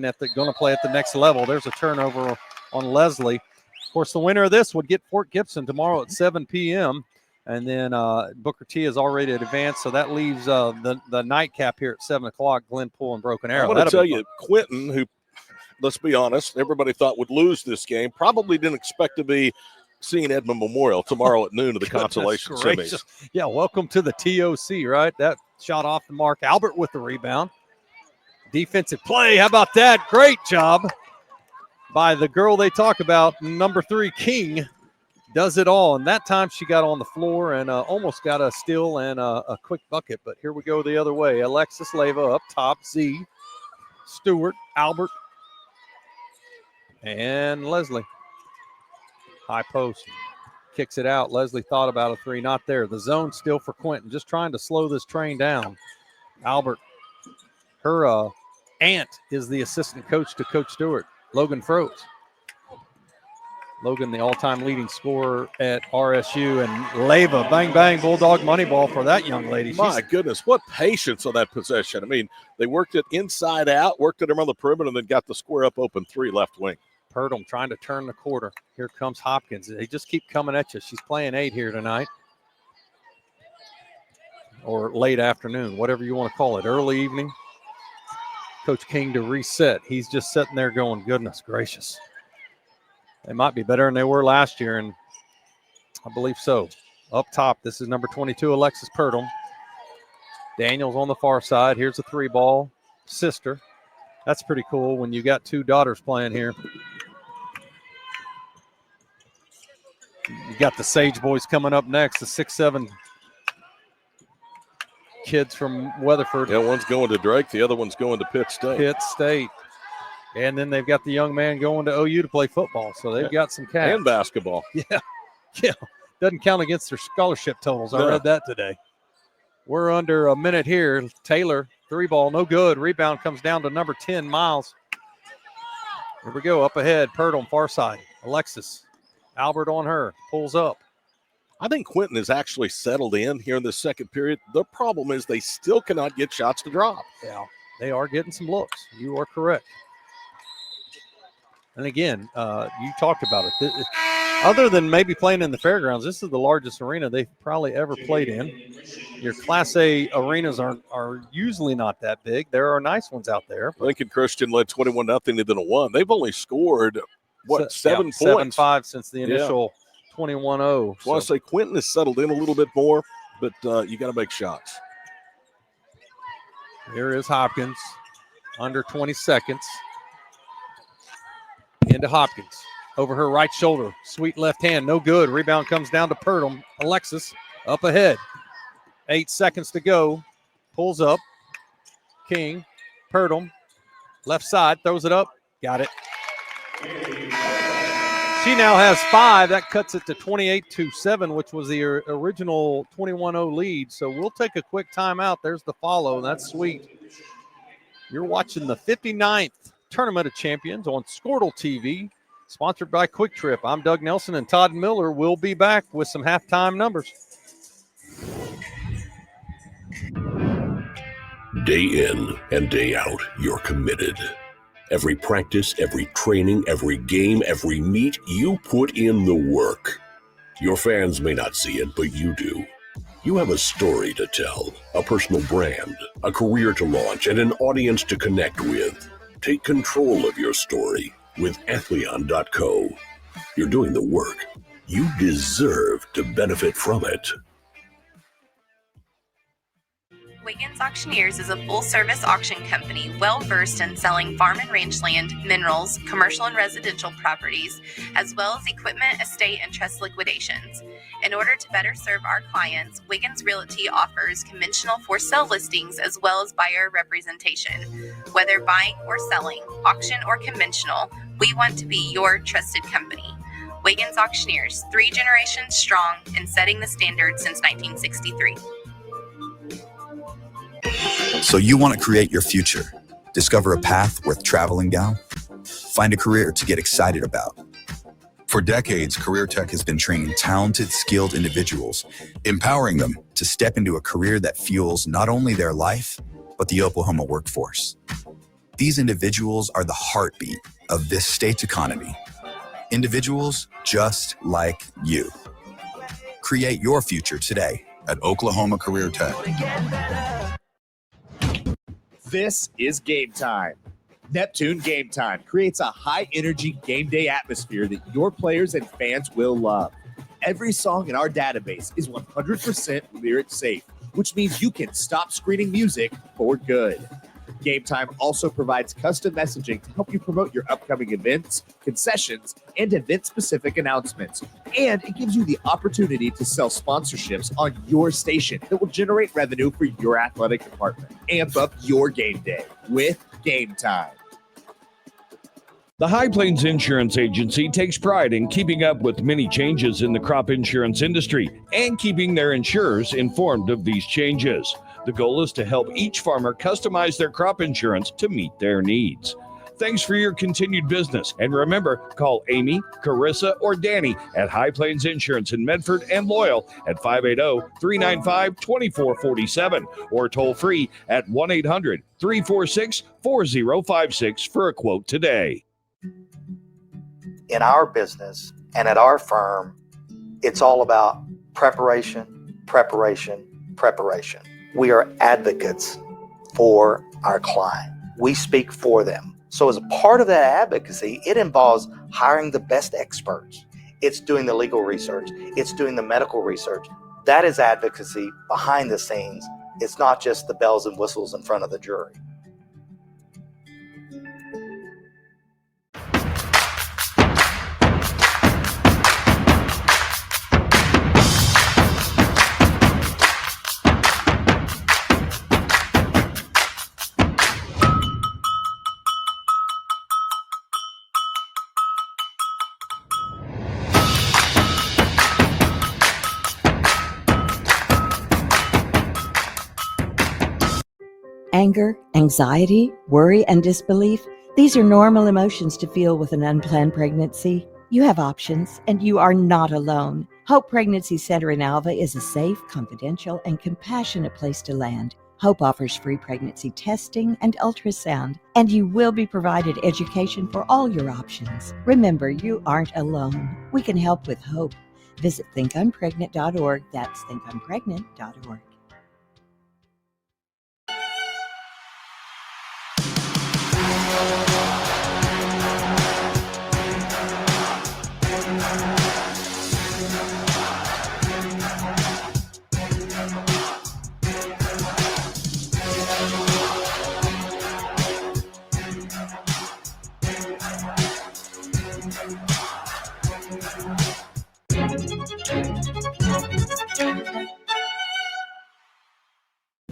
to play at the next level. There's a turnover on Leslie. Of course, the winner of this would get Fort Gibson tomorrow at 7 p.m., and then Booker T is already advanced, so that leaves the nightcap here at 7 o'clock, Glenpool and Broken Arrow. I want to tell you, Quinton, who, let's be honest, everybody thought would lose this game, probably didn't expect to be seeing Edmond Memorial tomorrow at noon to the consolation semis. Yeah, welcome to the TOC, right? That shot off the mark. Albert with the rebound. Defensive play. How about that? Great job by the girl they talk about, number 3, King. Does it all, and that time she got on the floor and almost got a steal and a quick bucket. But here we go the other way. Alexis Leva up top, Z, Stewart, Albert, and Leslie. High post, kicks it out. Leslie thought about a 3, not there. The zone still for Quinton, just trying to slow this train down. Albert, her aunt is the assistant coach to Coach Stewart, Logan Froese. Logan, the all-time leading scorer at RSU, and Leva, bang, bang, Bulldog money ball for that young lady. My goodness, what patience on that possession. I mean, they worked it inside out, worked it around the perimeter, and then got the square up open 3 left wing. Purdom trying to turn the quarter. Here comes Hopkins. They just keep coming at you. She's playing 8 here tonight. Or late afternoon, whatever you want to call it, early evening. Coach King to reset. He's just sitting there going, goodness gracious. They might be better than they were last year, and I believe so. Up top, this is number 22, Alexis Purdom. Daniels on the far side. Here's a 3 ball. Sister. That's pretty cool when you got two daughters playing here. You got the Sage boys coming up next, the 6'7" kids from Weatherford. Yeah, one's going to Drake, the other one's going to Pitt State. And then they've got the young man going to OU to play football, so they've got some cash. And basketball. Yeah. Doesn't count against their scholarship totals. I read that today. We're under a minute here. Taylor, 3-ball, no good. Rebound comes down to number 10, Miles. Here we go, up ahead. Purdom, far side. Alexis, Albert on her, pulls up. I think Quinton has actually settled in here in the second period. The problem is they still cannot get shots to drop. Yeah, they are getting some looks. You are correct. And again, you talked about it. Other than maybe playing in the fairgrounds, this is the largest arena they've probably ever played in. Your Class A arenas are usually not that big. There are nice ones out there. Lincoln Christian led 21-0 to 1. They've only scored, 7 points? 7-5 since the initial 21-0. I want to say Quinton has settled in a little bit more, but you got to make shots. Here is Hopkins, under 20 seconds. Into Hopkins. Over her right shoulder. Sweet left hand. No good. Rebound comes down to Purdom. Alexis up ahead. 8 seconds to go. Pulls up. King. Purdom. Left side. Throws it up. Got it. She now has 5. That cuts it to 28-7, which was the original 21-0 lead. So we'll take a quick timeout. There's the follow. That's sweet. You're watching the 59th Tournament of Champions on Squirtle TV. Sponsored by Quick Trip. I'm Doug Nelson, and Todd Miller will be back with some halftime numbers. Day in and day out, you're committed. Every practice, every training, every game, every meet, you put in the work. Your fans may not see it, but you do. You have a story to tell, a personal brand, a career to launch, and an audience to connect with. Take control of your story with Athleon.co. You're doing the work. You deserve to benefit from it. Wiggins Auctioneers is a full-service auction company well-versed in selling farm and range land, minerals, commercial and residential properties, as well as equipment, estate, and trust liquidations. In order to better serve our clients, Wiggins Realty offers conventional for-sale listings as well as buyer representation. Whether buying or selling, auction or conventional, we want to be your trusted company. Wiggins Auctioneers, 3 generations strong and setting the standard since 1963. So you want to create your future, discover a path worth traveling down, find a career to get excited about. For decades, Career Tech has been training talented, skilled individuals, empowering them to step into a career that fuels not only their life, but the Oklahoma workforce. These individuals are the heartbeat of this state's economy. Individuals just like you. Create your future today at Oklahoma Career Tech. This is Game Time. Neptune Game Time creates a high-energy game day atmosphere that your players and fans will love. Every song in our database is 100% lyric safe, which means you can stop screening music for good. Game Time also provides custom messaging to help you promote your upcoming events, concessions, and event-specific announcements. And it gives you the opportunity to sell sponsorships on your station that will generate revenue for your athletic department. Amp up your game day with Game Time. The High Plains Insurance Agency takes pride in keeping up with many changes in the crop insurance industry and keeping their insurers informed of these changes. The goal is to help each farmer customize their crop insurance to meet their needs. Thanks for your continued business. And remember, call Amy, Carissa, or Danny at High Plains Insurance in Medford and Loyal at 580-395-2447 or toll free at 1-800-346-4056 for a quote today. In our business and at our firm, it's all about preparation, preparation, preparation. We are advocates for our client. We speak for them. So as a part of that advocacy, it involves hiring the best experts. It's doing the legal research. It's doing the medical research. That is advocacy behind the scenes. It's not just the bells and whistles in front of the jury. anger, anxiety, worry, and disbelief? These are normal emotions to feel with an unplanned pregnancy. You have options, and you are not alone. Hope Pregnancy Center in Alva is a safe, confidential, and compassionate place to land. Hope offers free pregnancy testing and ultrasound, and you will be provided education for all your options. Remember, you aren't alone. We can help with hope. Visit thinkunpregnant.org. That's thinkunpregnant.org.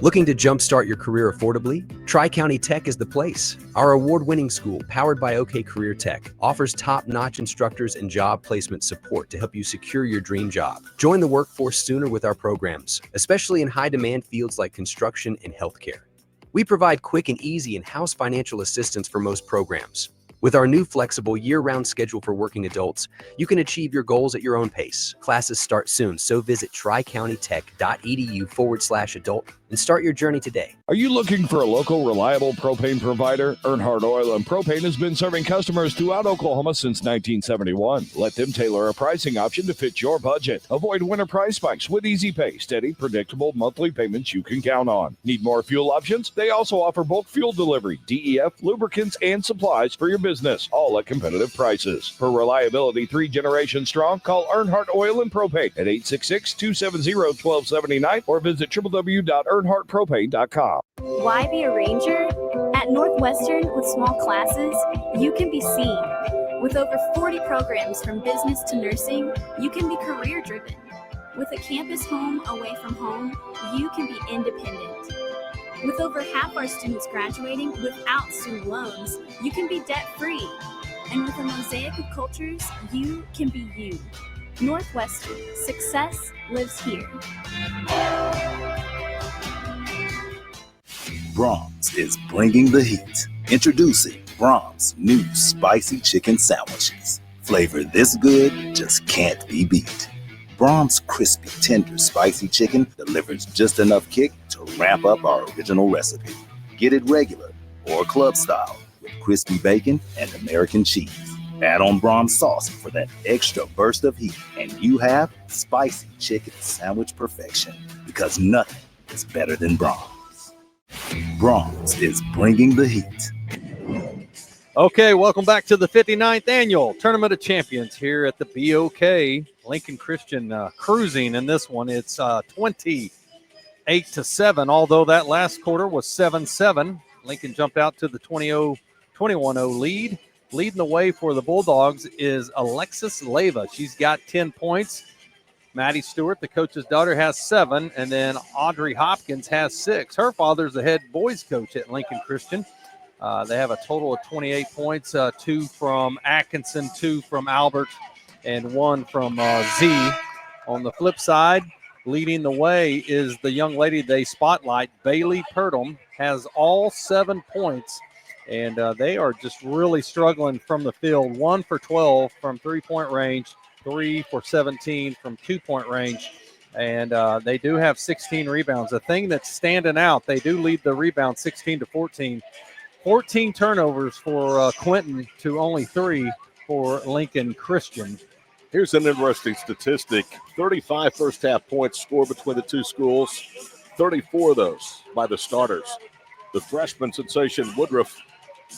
Looking to jumpstart your career affordably? Tri-County Tech is the place. Our award-winning school, powered by OK Career Tech, offers top-notch instructors and job placement support to help you secure your dream job. Join the workforce sooner with our programs, especially in high-demand fields like construction and healthcare. We provide quick and easy in-house financial assistance for most programs. With our new flexible year-round schedule for working adults, you can achieve your goals at your own pace. Classes start soon, so visit tricountytech.edu/adult and start your journey today. Are you looking for a local, reliable propane provider? Earnhardt Oil and Propane has been serving customers throughout Oklahoma since 1971. Let them tailor a pricing option to fit your budget. Avoid winter price spikes with easy pay, steady, predictable monthly payments you can count on. Need more fuel options? They also offer bulk fuel delivery, DEF, lubricants, and supplies for your business, all at competitive prices. For reliability 3 generations strong, call Earnhardt Oil and Propane at 866-270-1279 or visit www.earnhardtpropane.com. Why be a ranger? At Northwestern, with small classes, you can be seen. With over 40 programs from business to nursing, you can be career driven. With a campus home away from home, you can be independent. With over half our students graduating without student loans, you can be debt free. And with a mosaic of cultures, you can be you. Northwestern, success lives here. Brahms is bringing the heat. Introducing Brahms new spicy chicken sandwiches. Flavor this good just can't be beat. Brahms crispy, tender, spicy chicken delivers just enough kick to ramp up our original recipe. Get it regular or club style with crispy bacon and American cheese. Add on Brahms sauce for that extra burst of heat, and you have spicy chicken sandwich perfection, because nothing is better than Brahms. Brahms is bringing the heat. Okay, welcome back to the 59th Annual Tournament of Champions here at the BOK. Lincoln Christian cruising in this one. It's 28-7, although that last quarter was 7-7. Lincoln jumped out to the 21-0 lead. Leading the way for the Bulldogs is Alexis Leyva. She's got 10 points. Maddie Stewart, the coach's daughter, has 7, and then Audrey Hopkins has 6. Her father's the head boys coach at Lincoln Christian. They have a total of 28 points, 2 from Atkinson, 2 from Albert, and 1 from Z. On the flip side, leading the way is the young lady they spotlight, Bailey Purdom, has all 7 points, and they are just really struggling from the field. 1 for 12 from three-point range, 3 for 17 from two-point range, and they do have 16 rebounds. The thing that's standing out, they do lead the rebound 16-14. 14 turnovers for Quinton to only 3 for Lincoln Christian. Here's an interesting statistic. 35 first-half points scored between the two schools, 34 of those by the starters. The freshman sensation Woodruff,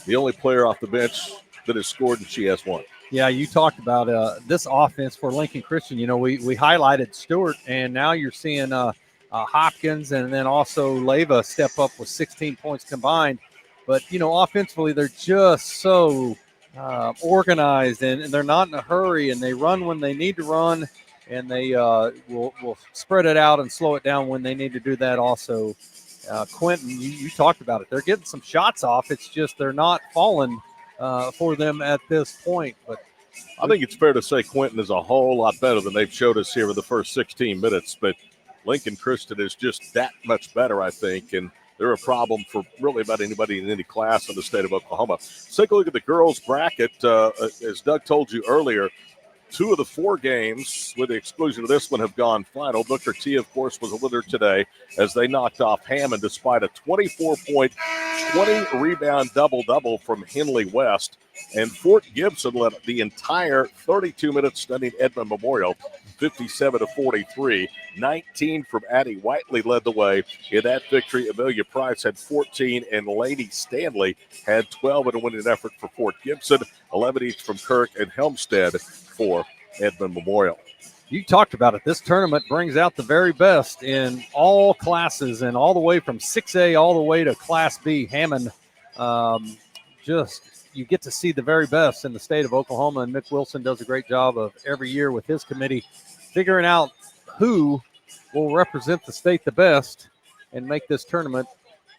the only player off the bench that has scored, and she has 1. Yeah, you talked about this offense for Lincoln Christian. You know, we highlighted Stewart, and now you're seeing Hopkins and then also Leyva step up with 16 points combined. But, you know, offensively, they're just so organized, and they're not in a hurry, and they run when they need to run, and they will spread it out and slow it down when they need to do that also. Quinton, you talked about it. They're getting some shots off. It's just they're not falling for them at this point. But I think it's fair to say Quinton is a whole lot better than they've showed us here in the first 16 minutes. But Lincoln Christian is just that much better, I think. And they're a problem for really about anybody in any class in the state of Oklahoma. Let's take a look at the girls' bracket. As Doug told you earlier, 2 of the 4 games, with the exclusion of this one, have gone final. Booker T, of course, was a winner today as they knocked off Hammond despite a 24-point, 20-rebound double-double from Henley West. And Fort Gibson led the entire 32 minutes stunning Edmond Memorial, 57-43. 19 from Addie Whiteley led the way in that victory. Amelia Price had 14, and Lainey Stanley had 12 in a winning effort for Fort Gibson. 11 each from Kirk and Helmstead for Edmond Memorial. You talked about it. This tournament brings out the very best in all classes, and all the way from 6A all the way to Class B. Hammond, you get to see the very best in the state of Oklahoma, and Mick Wilson does a great job of every year with his committee figuring out who will represent the state the best and make this tournament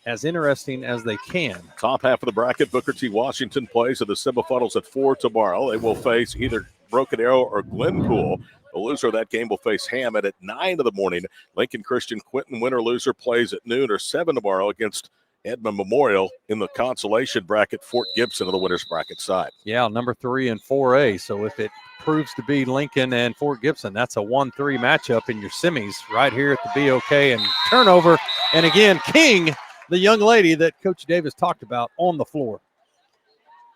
as interesting as they can. Top half of the bracket, Booker T. Washington plays in the semifinals at 4 tomorrow. They will face either Broken Arrow or Glenpool. The loser of that game will face Hammond at 9 in the morning. Lincoln Christian Quinton, winner-loser, plays at noon or 7 tomorrow against Edmond Memorial in the consolation bracket. Fort Gibson on the winner's bracket side. Yeah, number 3 and 4A. So if it proves to be Lincoln and Fort Gibson, that's a 1-3 matchup in your semis right here at the BOK. And turnover, and again, King, the young lady that Coach Davis talked about, on the floor.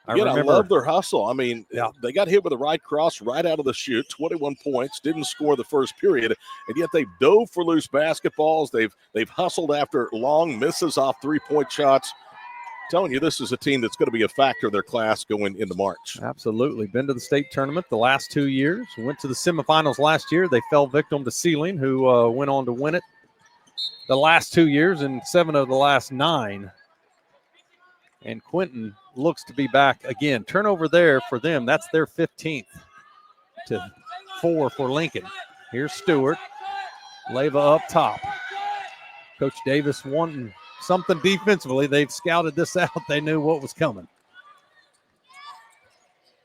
I love their hustle. I mean, they got hit with a right cross right out of the chute, 21 points, didn't score the first period, and yet they dove for loose basketballs. They've hustled after long misses off three-point shots. I'm telling you, this is a team that's going to be a factor of their class going into March. Absolutely. Been to the state tournament the last 2 years. Went to the semifinals last year. They fell victim to Sealing, who went on to win it the last 2 years and 7 of the last 9. And Quinton looks to be back again. Turnover there for them. That's their 15th to 4 for Lincoln. Here's Stewart. Leyva up top. Coach Davis wanting something defensively. They've scouted this out. They knew what was coming.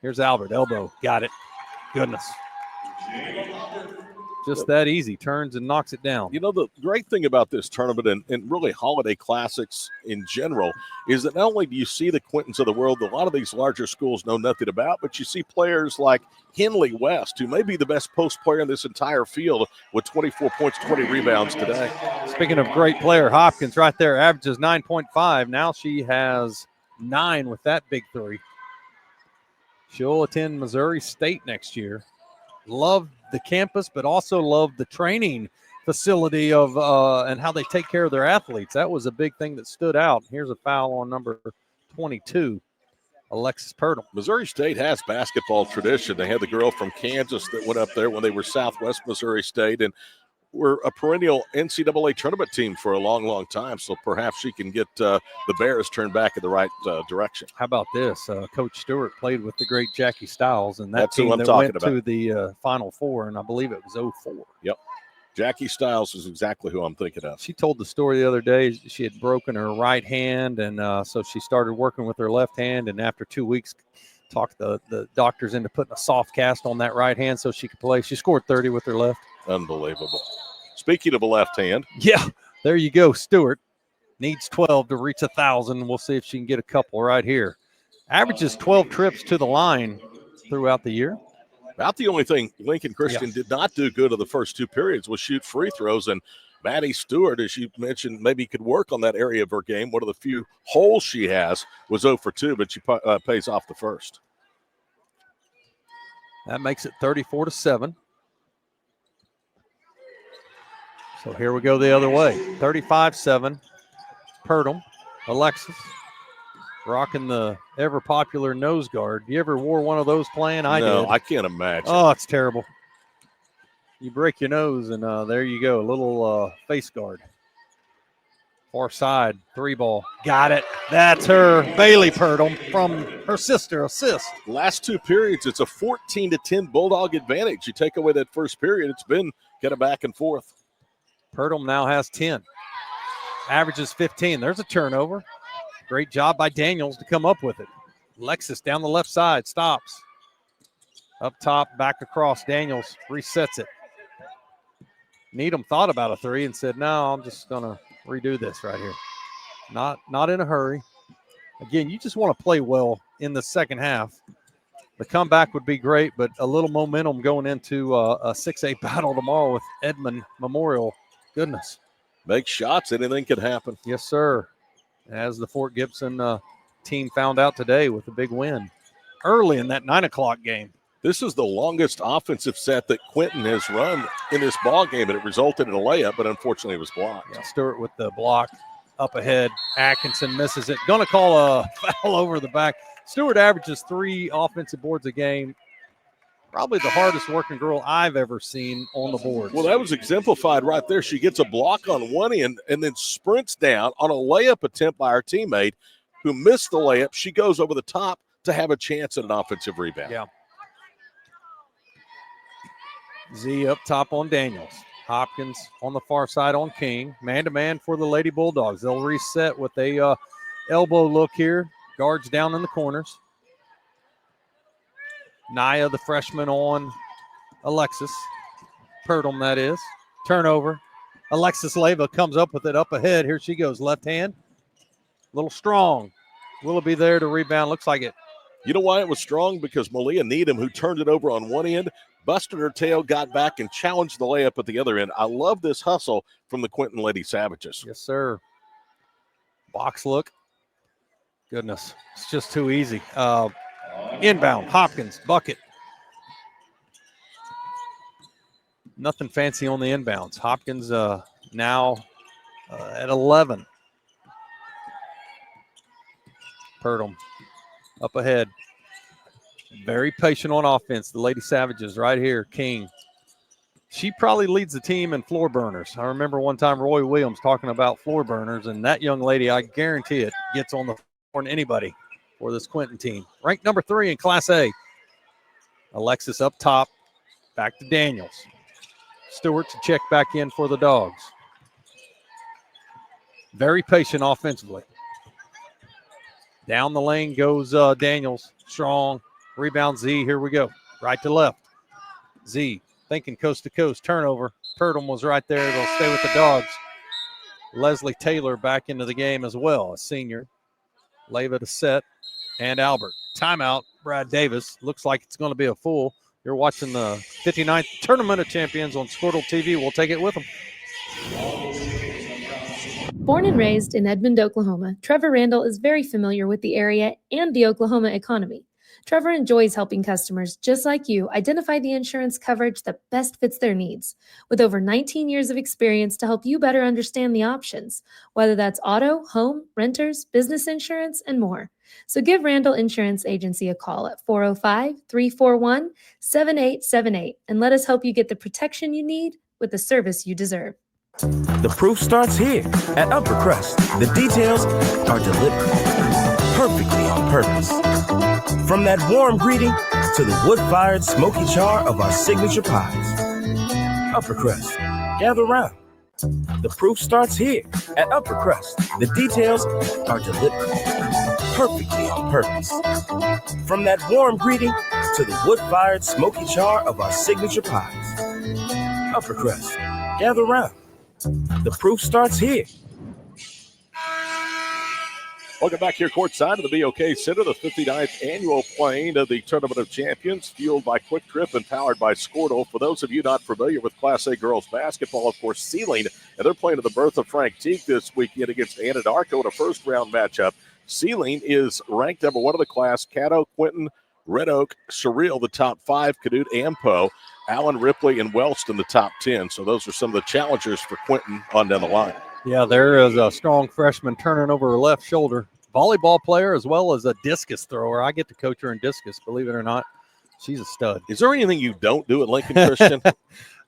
Here's Albert. Elbow. Got it. Goodness. Just that easy. Turns and knocks it down. You know, the great thing about this tournament and really holiday classics in general is that not only do you see the Quintons of the world that a lot of these larger schools know nothing about, but you see players like Henley West, who may be the best post player in this entire field with 24 points, 20 rebounds today. Speaking of great player, Hopkins right there averages 9.5. Now she has 9 with that big 3. She'll attend Missouri State next year. Love the campus, but also love the training facility of and how they take care of their athletes. That was a big thing that stood out. Here's a foul on number 22, Alexis Purtle. Missouri State has basketball tradition. They had the girl from Kansas that went up there when they were Southwest Missouri State and were a perennial NCAA tournament team for a long, long time. So perhaps she can get the Bears turned back in the right direction. How about this? Coach Stewart played with the great Jackie Stiles, and That's team who I'm that talking went about. to the Final Four, and I believe it was 04. Yep. Jackie Stiles is exactly who I'm thinking of. She told the story the other day. She had broken her right hand, and so she started working with her left hand, and after 2 weeks, talked the doctors into putting a soft cast on that right hand so she could play. She scored 30 with her left. Unbelievable. Speaking of a left hand. Yeah, there you go. Stewart needs 12 to reach 1,000. We'll see if she can get a couple right here. Averages 12 trips to the line throughout the year. About the only thing Lincoln Christian did not do good in the first 2 periods was shoot free throws. And Maddie Stewart, as you mentioned, maybe could work on that area of her game. One of the few holes she has was 0 for 2, but she pays off the first. That makes it 34-7. So here we go the other way. 35-7. Purdom, Alexis, rocking the ever-popular nose guard. You ever wore one of those playing? I did. No, I can't imagine. Oh, it's terrible. You break your nose, and there you go, a little face guard. Far side, 3-ball. Got it. That's her, Bailey Purdom, from her sister, assist. Last 2 periods, it's a 14-10 Bulldog advantage. You take away that first period, it's been kind of back and forth. Purdom now has 10. Averages 15. There's a turnover. Great job by Daniels to come up with it. Alexis down the left side, stops. Up top, back across. Daniels resets it. Needham thought about a 3 and said, no, I'm just going to redo this right here. Not in a hurry. Again, you just want to play well in the second half. The comeback would be great, but a little momentum going into a 6A battle tomorrow with Edmond Memorial. Goodness. Make shots. Anything could happen. Yes, sir. As the Fort Gibson team found out today with a big win early in that 9 o'clock game. This is the longest offensive set that Quinton has run in this ball game, and it resulted in a layup, but unfortunately it was blocked. Yeah, Stewart with the block up ahead. Atkinson misses it. Going to call a foul over the back. Stewart averages 3 offensive boards a game. Probably the hardest working girl I've ever seen on the boards. Well, that was exemplified right there. She gets a block on one end and then sprints down on a layup attempt by her teammate who missed the layup. She goes over the top to have a chance at an offensive rebound. Yeah. Z up top on Daniels. Hopkins on the far side on King. Man-to-man for the Lady Bulldogs. They'll reset with a elbow look here. Guards down in the corners. Naya, the freshman, on Alexis. Purdom, that is. Turnover. Alexis Leyva comes up with it up ahead. Here she goes. Left hand. A little strong. Willoughby there to rebound. Looks like it. You know why it was strong? Because Malia Needham, who turned it over on one end, busted her tail, got back, and challenged the layup at the other end. I love this hustle from the Quinton Lady Savages. Yes, sir. Box look. Goodness, it's just too easy. Inbound, Hopkins, bucket. Nothing fancy on the inbounds. Hopkins now at 11. Purdom up ahead. Very patient on offense. The Lady Savages right here. King. She probably leads the team in floor burners. I remember one time Roy Williams talking about floor burners, and that young lady, I guarantee it, gets on the floor than anybody for this Quinton team. Ranked number 3 in Class A. Alexis up top. Back to Daniels. Stewart to check back in for the Dogs. Very patient offensively. Down the lane goes Daniels. Strong. Rebound Z. Here we go. Right to left. Z thinking coast to coast. Turnover. Purdom was right there. They'll stay with the Dogs. Leslie Taylor back into the game as well, a senior. Leyva to set. And Albert. Timeout. Brad Davis. Looks like it's going to be a full. You're watching the 59th Tournament of Champions on Squirtle TV. We'll take it with them. Born and raised in Edmond, Oklahoma, Trevor Randall is very familiar with the area and the Oklahoma economy. Trevor enjoys helping customers just like you identify the insurance coverage that best fits their needs. With over 19 years of experience to help you better understand the options, whether that's auto, home, renters, business insurance, and more. So give Randall Insurance Agency a call at 405-341-7878 and let us help you get the protection you need with the service you deserve. The proof starts here at Upper Crust. The details are deliberate, perfectly on purpose. From that warm greeting to the wood-fired smoky char of our signature pies. Upper Crust, gather round. The proof starts here at Upper Crust. The details are deliberate, perfectly on purpose. From that warm greeting to the wood-fired smoky char of our signature pies. Upper Crust, gather round. The proof starts here. Welcome back here courtside of the BOK Center, the 59th annual playing of the Tournament of Champions, fueled by Quick Trip and powered by Squirtle. For those of you not familiar with Class A girls basketball, of course, Sealing, and they're playing to the birth of Frank Teague this weekend against Anadarko in a first-round matchup. Sealing is ranked number 1 of the class. Caddo, Quinton, Red Oak, Surreal, the top 5, Canute, Ampo, Allen, Ripley, and Wellston, the top 10. So those are some of the challengers for Quinton on down the line. Yeah, there is a strong freshman turning over her left shoulder. Volleyball player as well as a discus thrower. I get to coach her in discus, believe it or not. She's a stud. Is there anything you don't do at Lincoln Christian?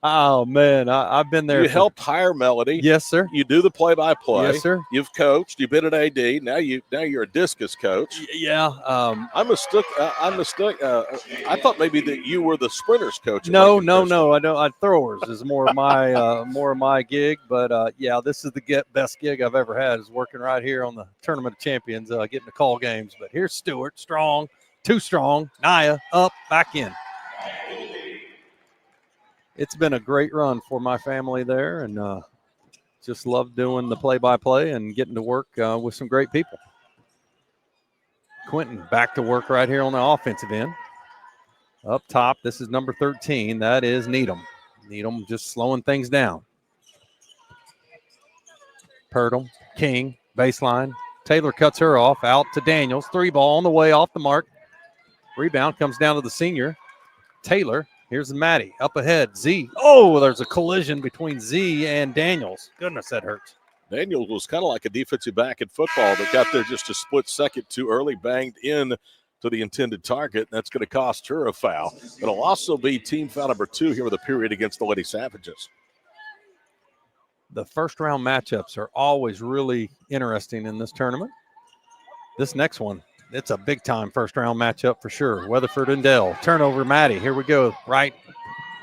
Oh, man, I've been there. You helped hire Melody. Yes, sir. You do the play-by-play. Yes, sir. You've coached. You've been an AD. Now you're a discus coach. Yeah. I thought maybe that you were the sprinters coach. No. I don't. Throwers is more of my gig. But yeah, this is the best gig I've ever had. Is working right here on the Tournament of Champions, getting to call games. But here's Stewart, strong, too strong. Naya up, back in. It's been a great run for my family there, and Just love doing the play-by-play and getting to work with some great people. Quinton back to work right here on the offensive end. Up top, this is number 13. That is Needham. Needham just slowing things down. Purdle, King, baseline. Taylor cuts her off, out to Daniels. 3-ball on the way, off the mark. Rebound comes down to the senior. Taylor, here's Maddie, up ahead. Z. Oh, there's a collision between Z and Daniels. Goodness, that hurts. Daniels was kind of like a defensive back in football that got there just a split second too early, banged in to the intended target. That's going to cost her a foul. It'll also be team foul number 2 here with a period against the Lady Savages. The first-round matchups are always really interesting in this tournament. This next one, it's a big-time first-round matchup for sure. Weatherford and Dell. Turnover, Maddie. Here we go. Right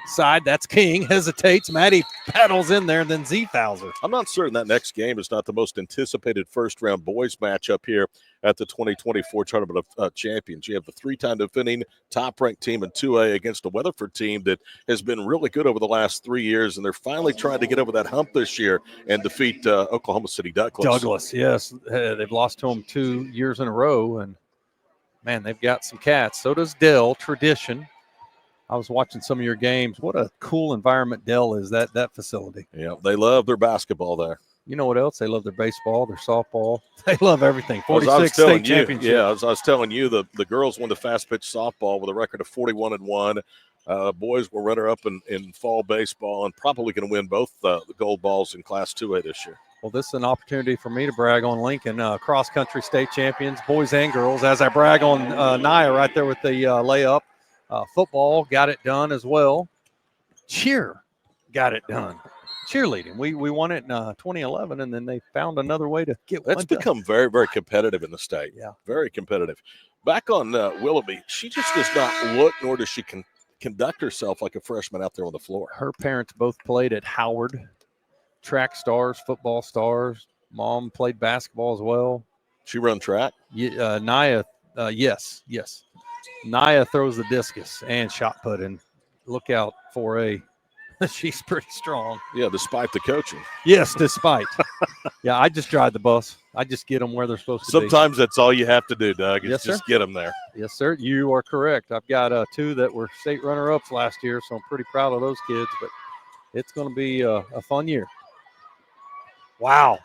side, that's King. Hesitates. Maddie paddles in there, and then Z fouls her. I'm not certain that next game is not the most anticipated first-round boys matchup here at the 2024 Tournament of Champions. You have the 3-time defending top-ranked team in 2A against a Weatherford team that has been really good over the last 3 years, and they're finally trying to get over that hump this year and defeat Oklahoma City Douglas. Douglas, yes. They've lost to them 2 years in a row, and, man, they've got some cats. So does Dell, tradition. I was watching some of your games. What a cool environment Dell is, that facility. Yeah, they love their basketball there. You know what else? They love their baseball, their softball. They love everything. 46 state championship. Yeah, I was telling you, the girls won the fast pitch softball with a record of 41-1. Boys were runner-up in fall baseball and probably going to win both the gold balls in Class 2A this year. Well, this is an opportunity for me to brag on Lincoln. Cross-country state champions, boys and girls, as I brag on Nia right there with the layup. Football got it done as well. Cheer got it done. Cheerleading. We won it in 2011, and then they found another way to get one. That's become very, very competitive in the state. Yeah. Very competitive. Back on Willoughby, she just does not look, nor does she conduct herself like a freshman out there on the floor. Her parents both played at Howard. Track stars, football stars. Mom played basketball as well. She run track? Yeah, Nia, yes. Nia throws the discus and shot put, and look out for she's pretty strong. Yeah, despite the coaching. Yes, despite. Yeah, I just drive the bus. I just get them where they're supposed to be. Sometimes that's all you have to do, Doug, is just get them there. Yes, sir. You are correct. I've got 2 that were state runner-ups last year, so I'm pretty proud of those kids, but it's going to be a fun year. Wow.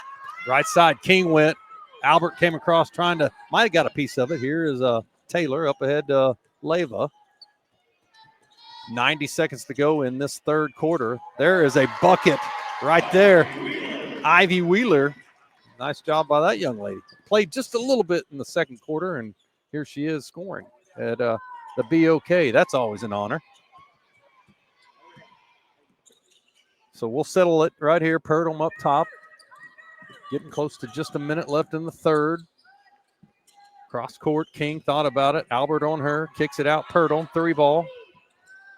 Right side, King went. Albert came across might have got a piece of it. Here is Taylor up ahead to Leva. 90 seconds to go in this third quarter. There is a bucket right there. Ivy Wheeler. Nice job by that young lady. Played just a little bit in the second quarter, and here she is scoring at the BOK. That's always an honor. So we'll settle it right here. Purdom up top. Getting close to just a minute left in the third. Cross court, King thought about it. Albert on her, kicks it out. Purdom, 3-ball.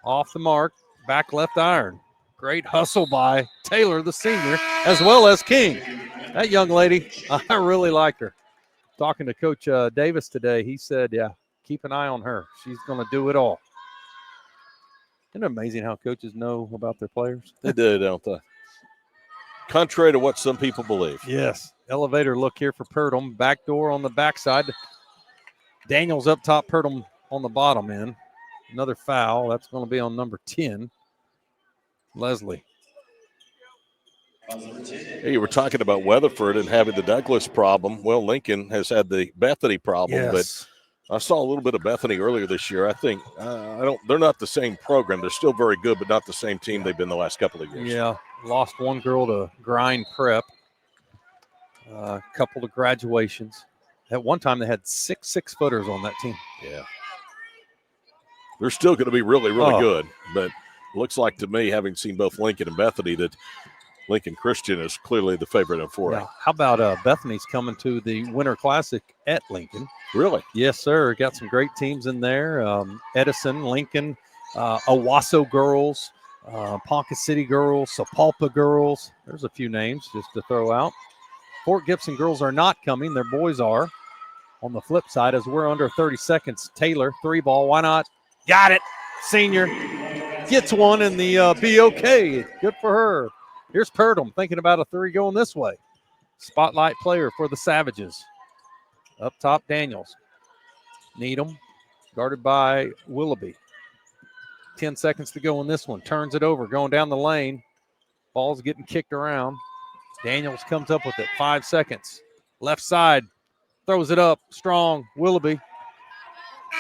Off the mark, back left iron. Great hustle by Taylor, the senior, as well as King. That young lady, I really like her. Talking to Coach Davis today, he said, yeah, keep an eye on her. She's going to do it all. Isn't it amazing how coaches know about their players? They do, don't they? Contrary to what some people believe. Yes. Elevator look here for Purdom. Back door on the backside. Daniels up top, Purdom on the bottom end. Another foul. That's going to be on number 10, Leslie. Hey, you were talking about Weatherford and having the Douglas problem. Well, Lincoln has had the Bethany problem, but I saw a little bit of Bethany earlier this year. I think they're not the same program. They're still very good, but not the same team they've been the last couple of years. Yeah, lost one girl to grind prep. A couple of graduations. At one time, they had 6 6-footers on that team. Yeah. They're still going to be really, really good. But it looks like to me, having seen both Lincoln and Bethany, that Lincoln Christian is clearly the favorite in 4A. Yeah. How about Bethany's coming to the Winter Classic at Lincoln? Really? Yes, sir. Got some great teams in there. Edison, Lincoln, Owasso girls, Ponca City girls, Sapulpa girls. There's a few names just to throw out. Fort Gibson girls are not coming. Their boys are. On the flip side, as we're under 30 seconds, Taylor, 3-ball. Why not? Got it. Senior gets one in the BOK. Good for her. Here's Purdom thinking about a three going this way. Spotlight player for the Savages. Up top, Daniels. Needham, guarded by Willoughby. 10 seconds to go in this one. Turns it over, going down the lane. Ball's getting kicked around. Daniels comes up with it. 5 seconds. Left side, throws it up. Strong, Willoughby.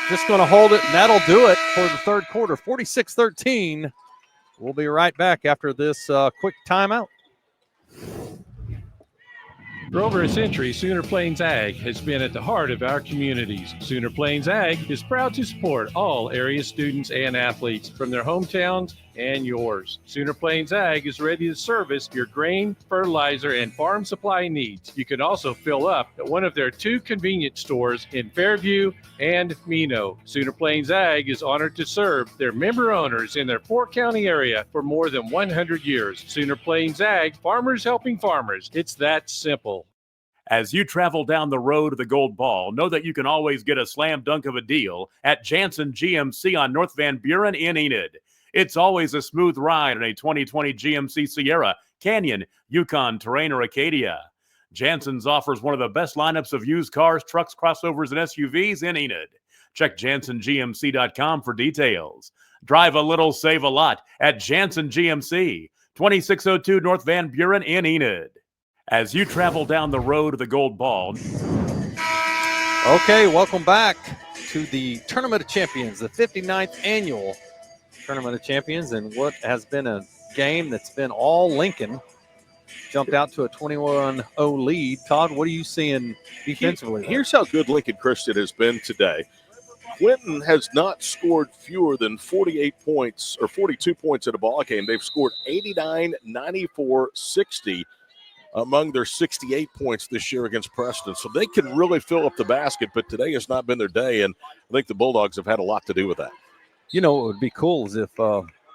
Just going to hold it, and that'll do it for the third quarter. 46-13. We'll be right back after this quick timeout. For over a century, Sooner Plains Ag has been at the heart of our communities. Sooner Plains Ag is proud to support all area students and athletes from their hometowns and yours. Sooner Plains Ag is ready to service your grain, fertilizer, and farm supply needs. You can also fill up at one of their 2 convenience stores in Fairview and Mino. Sooner Plains Ag is honored to serve their member owners in their 4-county area for more than 100 years. Sooner Plains Ag, farmers helping farmers. It's that simple. As you travel down the road to the Gold Ball, know that you can always get a slam dunk of a deal at Jansen GMC on North Van Buren in Enid. It's always a smooth ride in a 2020 GMC Sierra, Canyon, Yukon, Terrain, or Acadia. Jansen's offers one of the best lineups of used cars, trucks, crossovers, and SUVs in Enid. Check JansenGMC.com for details. Drive a little, save a lot at Jansen GMC, 2602 North Van Buren in Enid. As you travel down the road to the Gold Ball. Okay, welcome back to the Tournament of Champions, the 59th annual Tournament of Champions, and what has been a game that's been all Lincoln. Jumped out to a 21-0 lead. Todd, what are you seeing defensively? Here's how good Lincoln Christian has been today. Quinton has not scored fewer than 48 points or 42 points in a ball game. They've scored 89, 94, 60. Among their 68 points this year against Preston. So they can really fill up the basket, but today has not been their day, and I think the Bulldogs have had a lot to do with that. You know what would be cool is if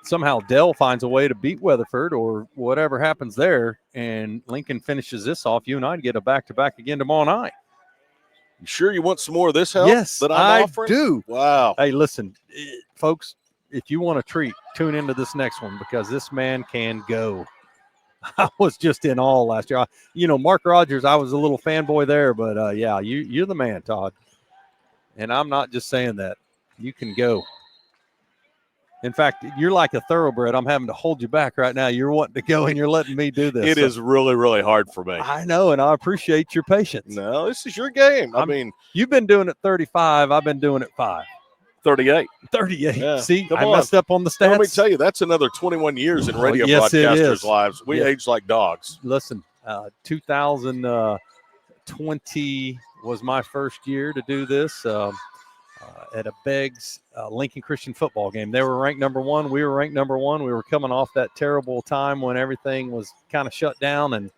somehow Dell finds a way to beat Weatherford or whatever happens there, and Lincoln finishes this off, you and I get a back-to-back again tomorrow night. You sure you want some more of this help that I'm offering? I do. Wow. Hey, listen, folks, if you want a treat, tune into this next one because this man can go. I was just in awe last year. Mark Rogers, I was a little fanboy there, but yeah, you're the man, Todd. And I'm not just saying that. You can go. In fact, you're like a thoroughbred. I'm having to hold you back right now. You're wanting to go, and you're letting me do this. It is really, really hard for me. I know, and I appreciate your patience. No, this is your game. I mean, you've been doing it 35. I've been doing it 5. 38. 38. Yeah. See, I messed up on the stats. Let me tell you, that's another 21 years in radio yes, broadcasters' lives. We age like dogs. Listen, 2020 was my first year to do this at a Beggs Lincoln Christian football game. They were ranked number 1. We were ranked number 1. We were coming off that terrible time when everything was kind of shut down, and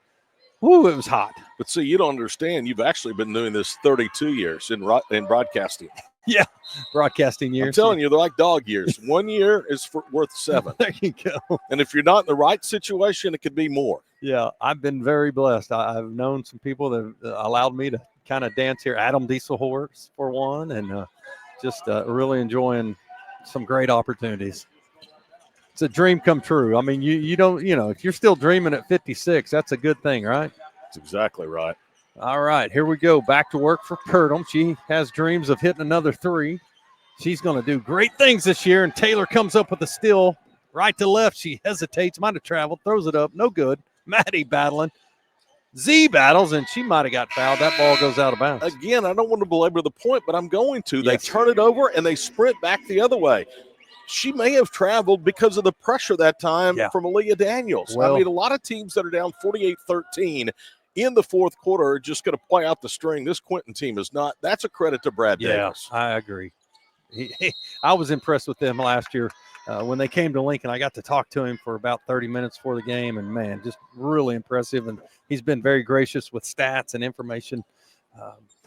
whoo, it was hot. But see, you don't understand. You've actually been doing this 32 years in broadcasting. Yeah, broadcasting years. I'm telling you, they're like dog years. 1 year is worth 7. There you go. And if you're not in the right situation, it could be more. Yeah, I've been very blessed. I've known some people that allowed me to kind of dance here. Adam Dieselhorst, for one, and just really enjoying some great opportunities. It's a dream come true. I mean, you don't, if you're still dreaming at 56, that's a good thing, right? That's exactly right. All right, here we go. Back to work for Purdom. She has dreams of hitting another 3. She's going to do great things this year, and Taylor comes up with a steal. Right to left, she hesitates, might have traveled, throws it up, no good. Maddie battling. Z battles, and she might have got fouled. That ball goes out of bounds. Again, I don't want to belabor the point, but I'm going to. They turn it over, and they sprint back the other way. She may have traveled because of the pressure that time from Aaliyah Daniels. Well, I mean, a lot of teams that are down 48-13 in the fourth quarter are just going to play out the string. This Quinton team is not. That's a credit to Brad Davis. I agree. I was impressed with them last year. When they came to Lincoln, I got to talk to him for about 30 minutes before the game, and, man, just really impressive. And he's been very gracious with stats and information.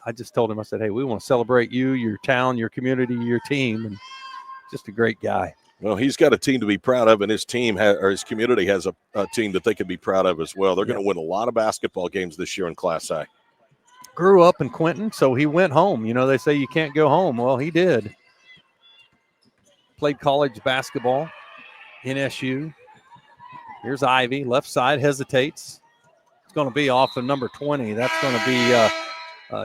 I just told him, I said, hey, we want to celebrate you, your town, your community, your team, and just a great guy. Well, he's got a team to be proud of, and his team or his community has a team that they can be proud of as well. They're going to win a lot of basketball games this year in Class A. Grew up in Quinton, so he went home. They say you can't go home. Well, he did. Played college basketball in SU. Here's Ivy, left side, hesitates. It's going to be off of number 20. That's going to be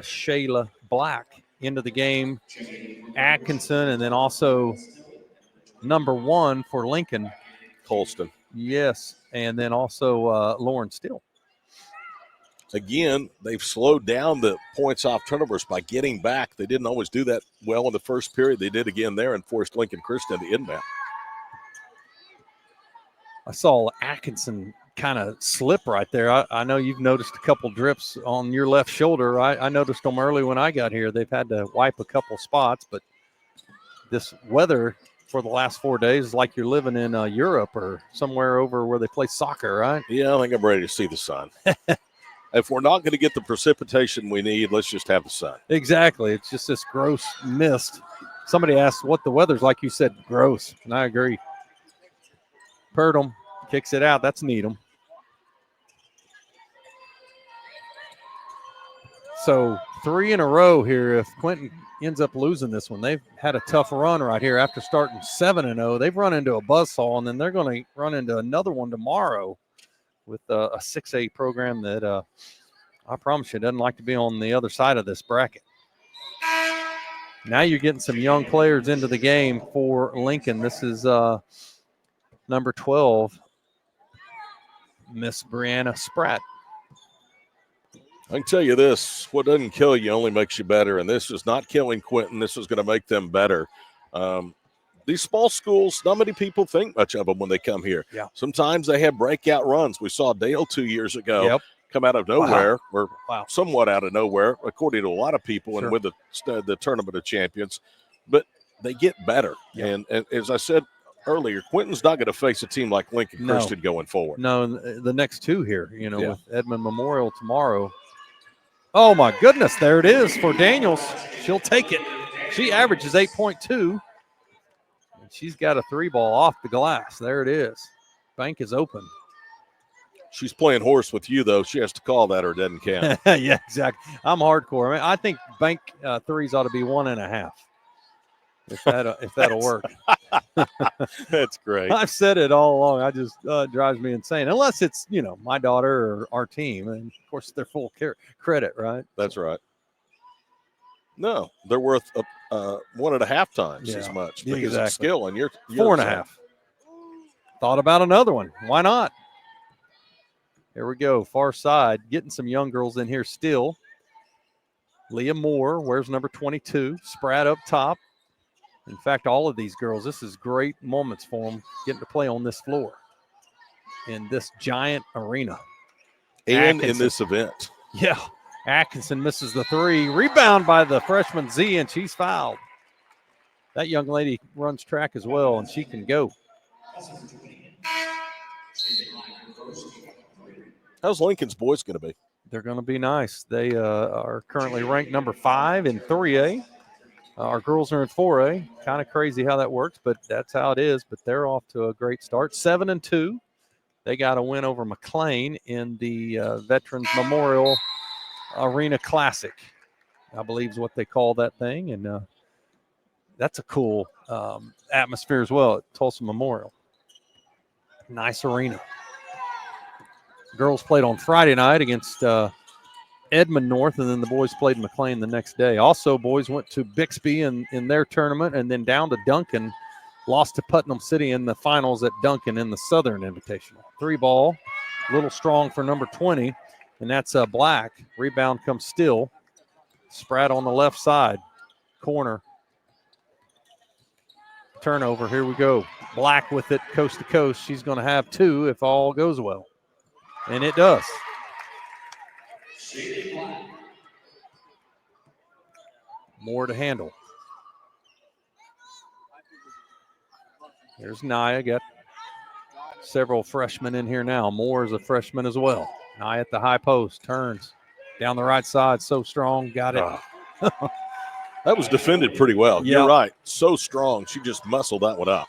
Shayla Black into the game. Atkinson, and then also number 1 for Lincoln. Colston. Yes, and then also Lauren Steele. Again, they've slowed down the points off turnovers by getting back. They didn't always do that well in the first period. They did again there and forced Lincoln Christian to inbound. I saw Atkinson kind of slip right there. I know you've noticed a couple drips on your left shoulder. I noticed them early when I got here. They've had to wipe a couple spots, but this weather for the last 4 days is like you're living in Europe or somewhere over where they play soccer, right? Yeah, I think I'm ready to see the sun. If we're not going to get the precipitation we need, let's just have the sun. Exactly. It's just this gross mist. Somebody asked what the weather's like. You said gross, and I agree. Purdom kicks it out. That's Needham. So 3 in a row here. If Quinton ends up losing this one, they've had a tough run right here after starting 7-0. They've run into a buzzsaw, and then they're going to run into another one tomorrow with a 6A program that I promise you doesn't like to be on the other side of this bracket. Now you're getting some young players into the game for Lincoln. This is number 12, Miss Brianna Spratt. I can tell you this, what doesn't kill you only makes you better, and this is not killing Quinton. This is going to make them better. These small schools, not many people think much of them when they come here. Yeah. Sometimes they have breakout runs. We saw Dale 2 years ago come out of nowhere, or somewhat out of nowhere, according to a lot of people, and with the Tournament of Champions. But they get better. And as I said earlier, Quinton's not going to face a team like Lincoln Christian going forward. No, the next two here, with Edmond Memorial tomorrow. Oh, my goodness, there it is for Daniels. She'll take it. She averages 8.2. She's got a 3-ball off the glass. There it is. Bank is open. She's playing horse with you, though. She has to call that or it doesn't count. Yeah, exactly. I'm hardcore. I think bank threes ought to be 1.5. If that'll work. That's great. I've said it all along. I just drives me insane. Unless it's, my daughter or our team. And, of course, they're full credit, right? That's right. No, they're worth 1.5 times as much because of skill. And you're 4.5. Thought about another one. Why not? Here we go. Far side. Getting some young girls in here still. Leah Moore wears number 22. Spratt up top. In fact, all of these girls, this is great moments for them getting to play on this floor in this giant arena. And in this event. Yeah. Atkinson misses the 3. Rebound by the freshman Z, and she's fouled. That young lady runs track as well, and she can go. How's Lincoln's boys going to be? They're going to be nice. They are currently ranked number 5 in 3A. Our girls are in 4A. Kind of crazy how that works, but that's how it is. But they're off to a great start. 7-2. They got a win over McLean in the Veterans Memorial Arena Classic, I believe is what they call that thing. And that's a cool atmosphere as well at Tulsa Memorial. Nice arena. Girls played on Friday night against Edmond North, and then the boys played McLean the next day. Also, boys went to Bixby in their tournament and then down to Duncan, lost to Putnam City in the finals at Duncan in the Southern Invitational. 3-ball, a little strong for number 20, and that's Black. Rebound comes still. Spratt on the left side, corner. Turnover, here we go. Black with it coast to coast. She's going to have 2 if all goes well, and it does. More to handle. There's Naya. Got several freshmen in here now. Moore is a freshman as well. Naya at the high post. Turns down the right side. So strong. Got it. That was defended pretty well. You're right. So strong. She just muscled that one up.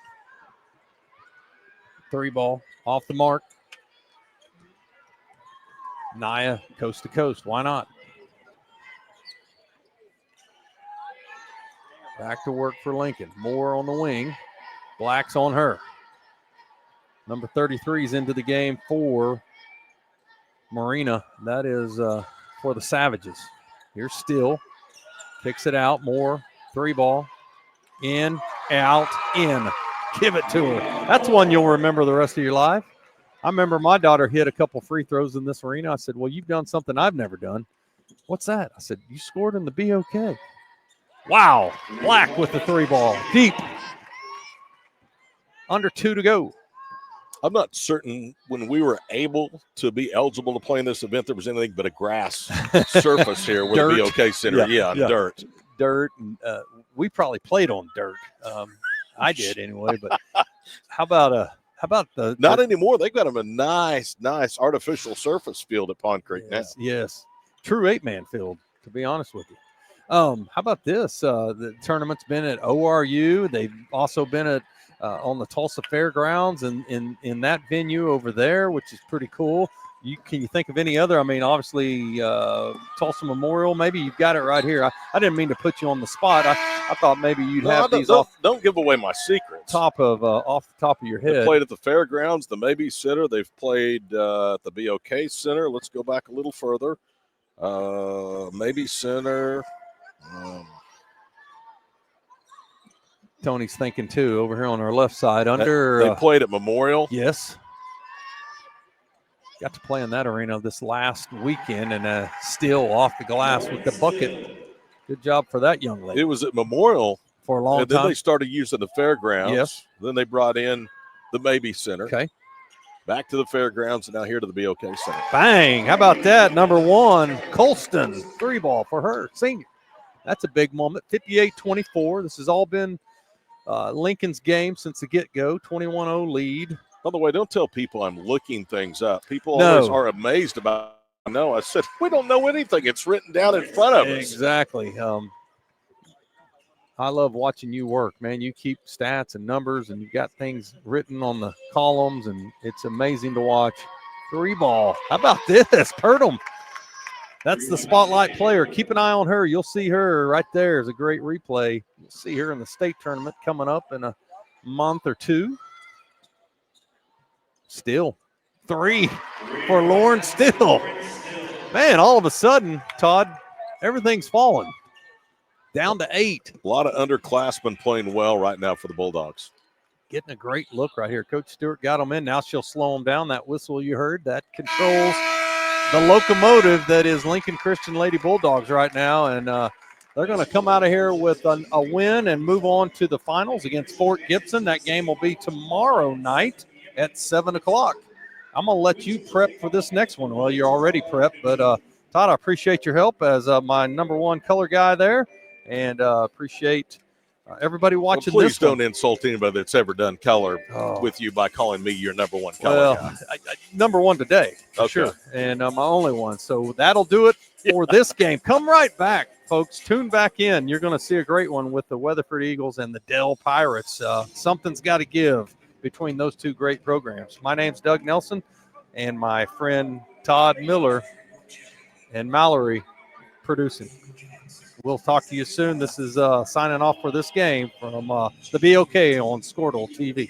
3-ball off the mark. Naya coast to coast. Why not? Back to work for Lincoln. Moore on the wing. Black's on her. Number 33 is into the game for Marina. That is for the Savages. Here's Steele. Kicks it out. More. 3-ball. In, out, in. Give it to her. That's one you'll remember the rest of your life. I remember my daughter hit a couple free throws in this arena. I said, well, you've done something I've never done. What's that? I said, you scored in the BOK. Wow. Black with the 3-ball. Deep. Under 2 to go. I'm not certain when we were able to be eligible to play in this event, there was anything but a grass surface here with the BOK Center. Yeah, dirt. Dirt. And, we probably played on dirt. I did anyway, but how about the not anymore. They've got them a nice artificial surface field at Pond Creek now. Yes. True 8-man field, to be honest with you. How about this? The tournament's been at ORU. They've also been at on the Tulsa Fairgrounds and in that venue over there, which is pretty cool. Can you think of any other? I mean, obviously Tulsa Memorial. Maybe you've got it right here. I didn't mean to put you on the spot. I thought maybe you'd have these Don't give away my secrets. Off the top of your head. They played at the Fairgrounds, the Maybe Center. They've played at the BOK Center. Let's go back a little further. Maybe Center. Tony's thinking too over here on our left side. They played at Memorial. Yes. Got to play in that arena this last weekend and still off the glass with the bucket. Good job for that young lady. It was at Memorial for a long and then time. they started using the Fairgrounds. Yes. Then they brought in the Maybe Center. Okay. Back to the Fairgrounds and now here to the BOK Center. Bang. How about that? Number 1, Colston. 3-ball for her, senior. That's a big moment. 58-24. This has all been Lincoln's game since the get-go. 21-0 lead. By the way, don't tell people I'm looking things up. People always are amazed about it. No, I said, we don't know anything. It's written down in front of us. Exactly. I love watching you work, man. You keep stats and numbers, and you got things written on the columns, and it's amazing to watch. 3-ball. How about this? Purdom. That's the spotlight player. Keep an eye on her. You'll see her right there. Is a great replay. You'll see her in the state tournament coming up in a month or two. Still 3 for Lauren Still. Man, all of a sudden, Todd, everything's falling. Down to 8. A lot of underclassmen playing well right now for the Bulldogs. Getting a great look right here. Coach Stewart got them in. Now she'll slow them down. That whistle you heard, that controls the locomotive that is Lincoln Christian Lady Bulldogs right now. And they're going to come out of here with a win and move on to the finals against Fort Gibson. That game will be tomorrow night at 7 o'clock. I'm going to let you prep for this next one. Well, you're already prepped, but Todd, I appreciate your help as my number 1 color guy there, and appreciate everybody watching please this don't insult anybody that's ever done color with you by calling me your number 1 color guy. Number 1 today, for sure, and my only one. So that'll do it for this game. Come right back, folks. Tune back in. You're going to see a great one with the Weatherford Eagles and the Dell Pirates. Something's got to give between those two great programs. My name's Doug Nelson, and my friend Todd Miller and Mallory producing. We'll talk to you soon. This is signing off for this game from the BOK on Squirtle TV.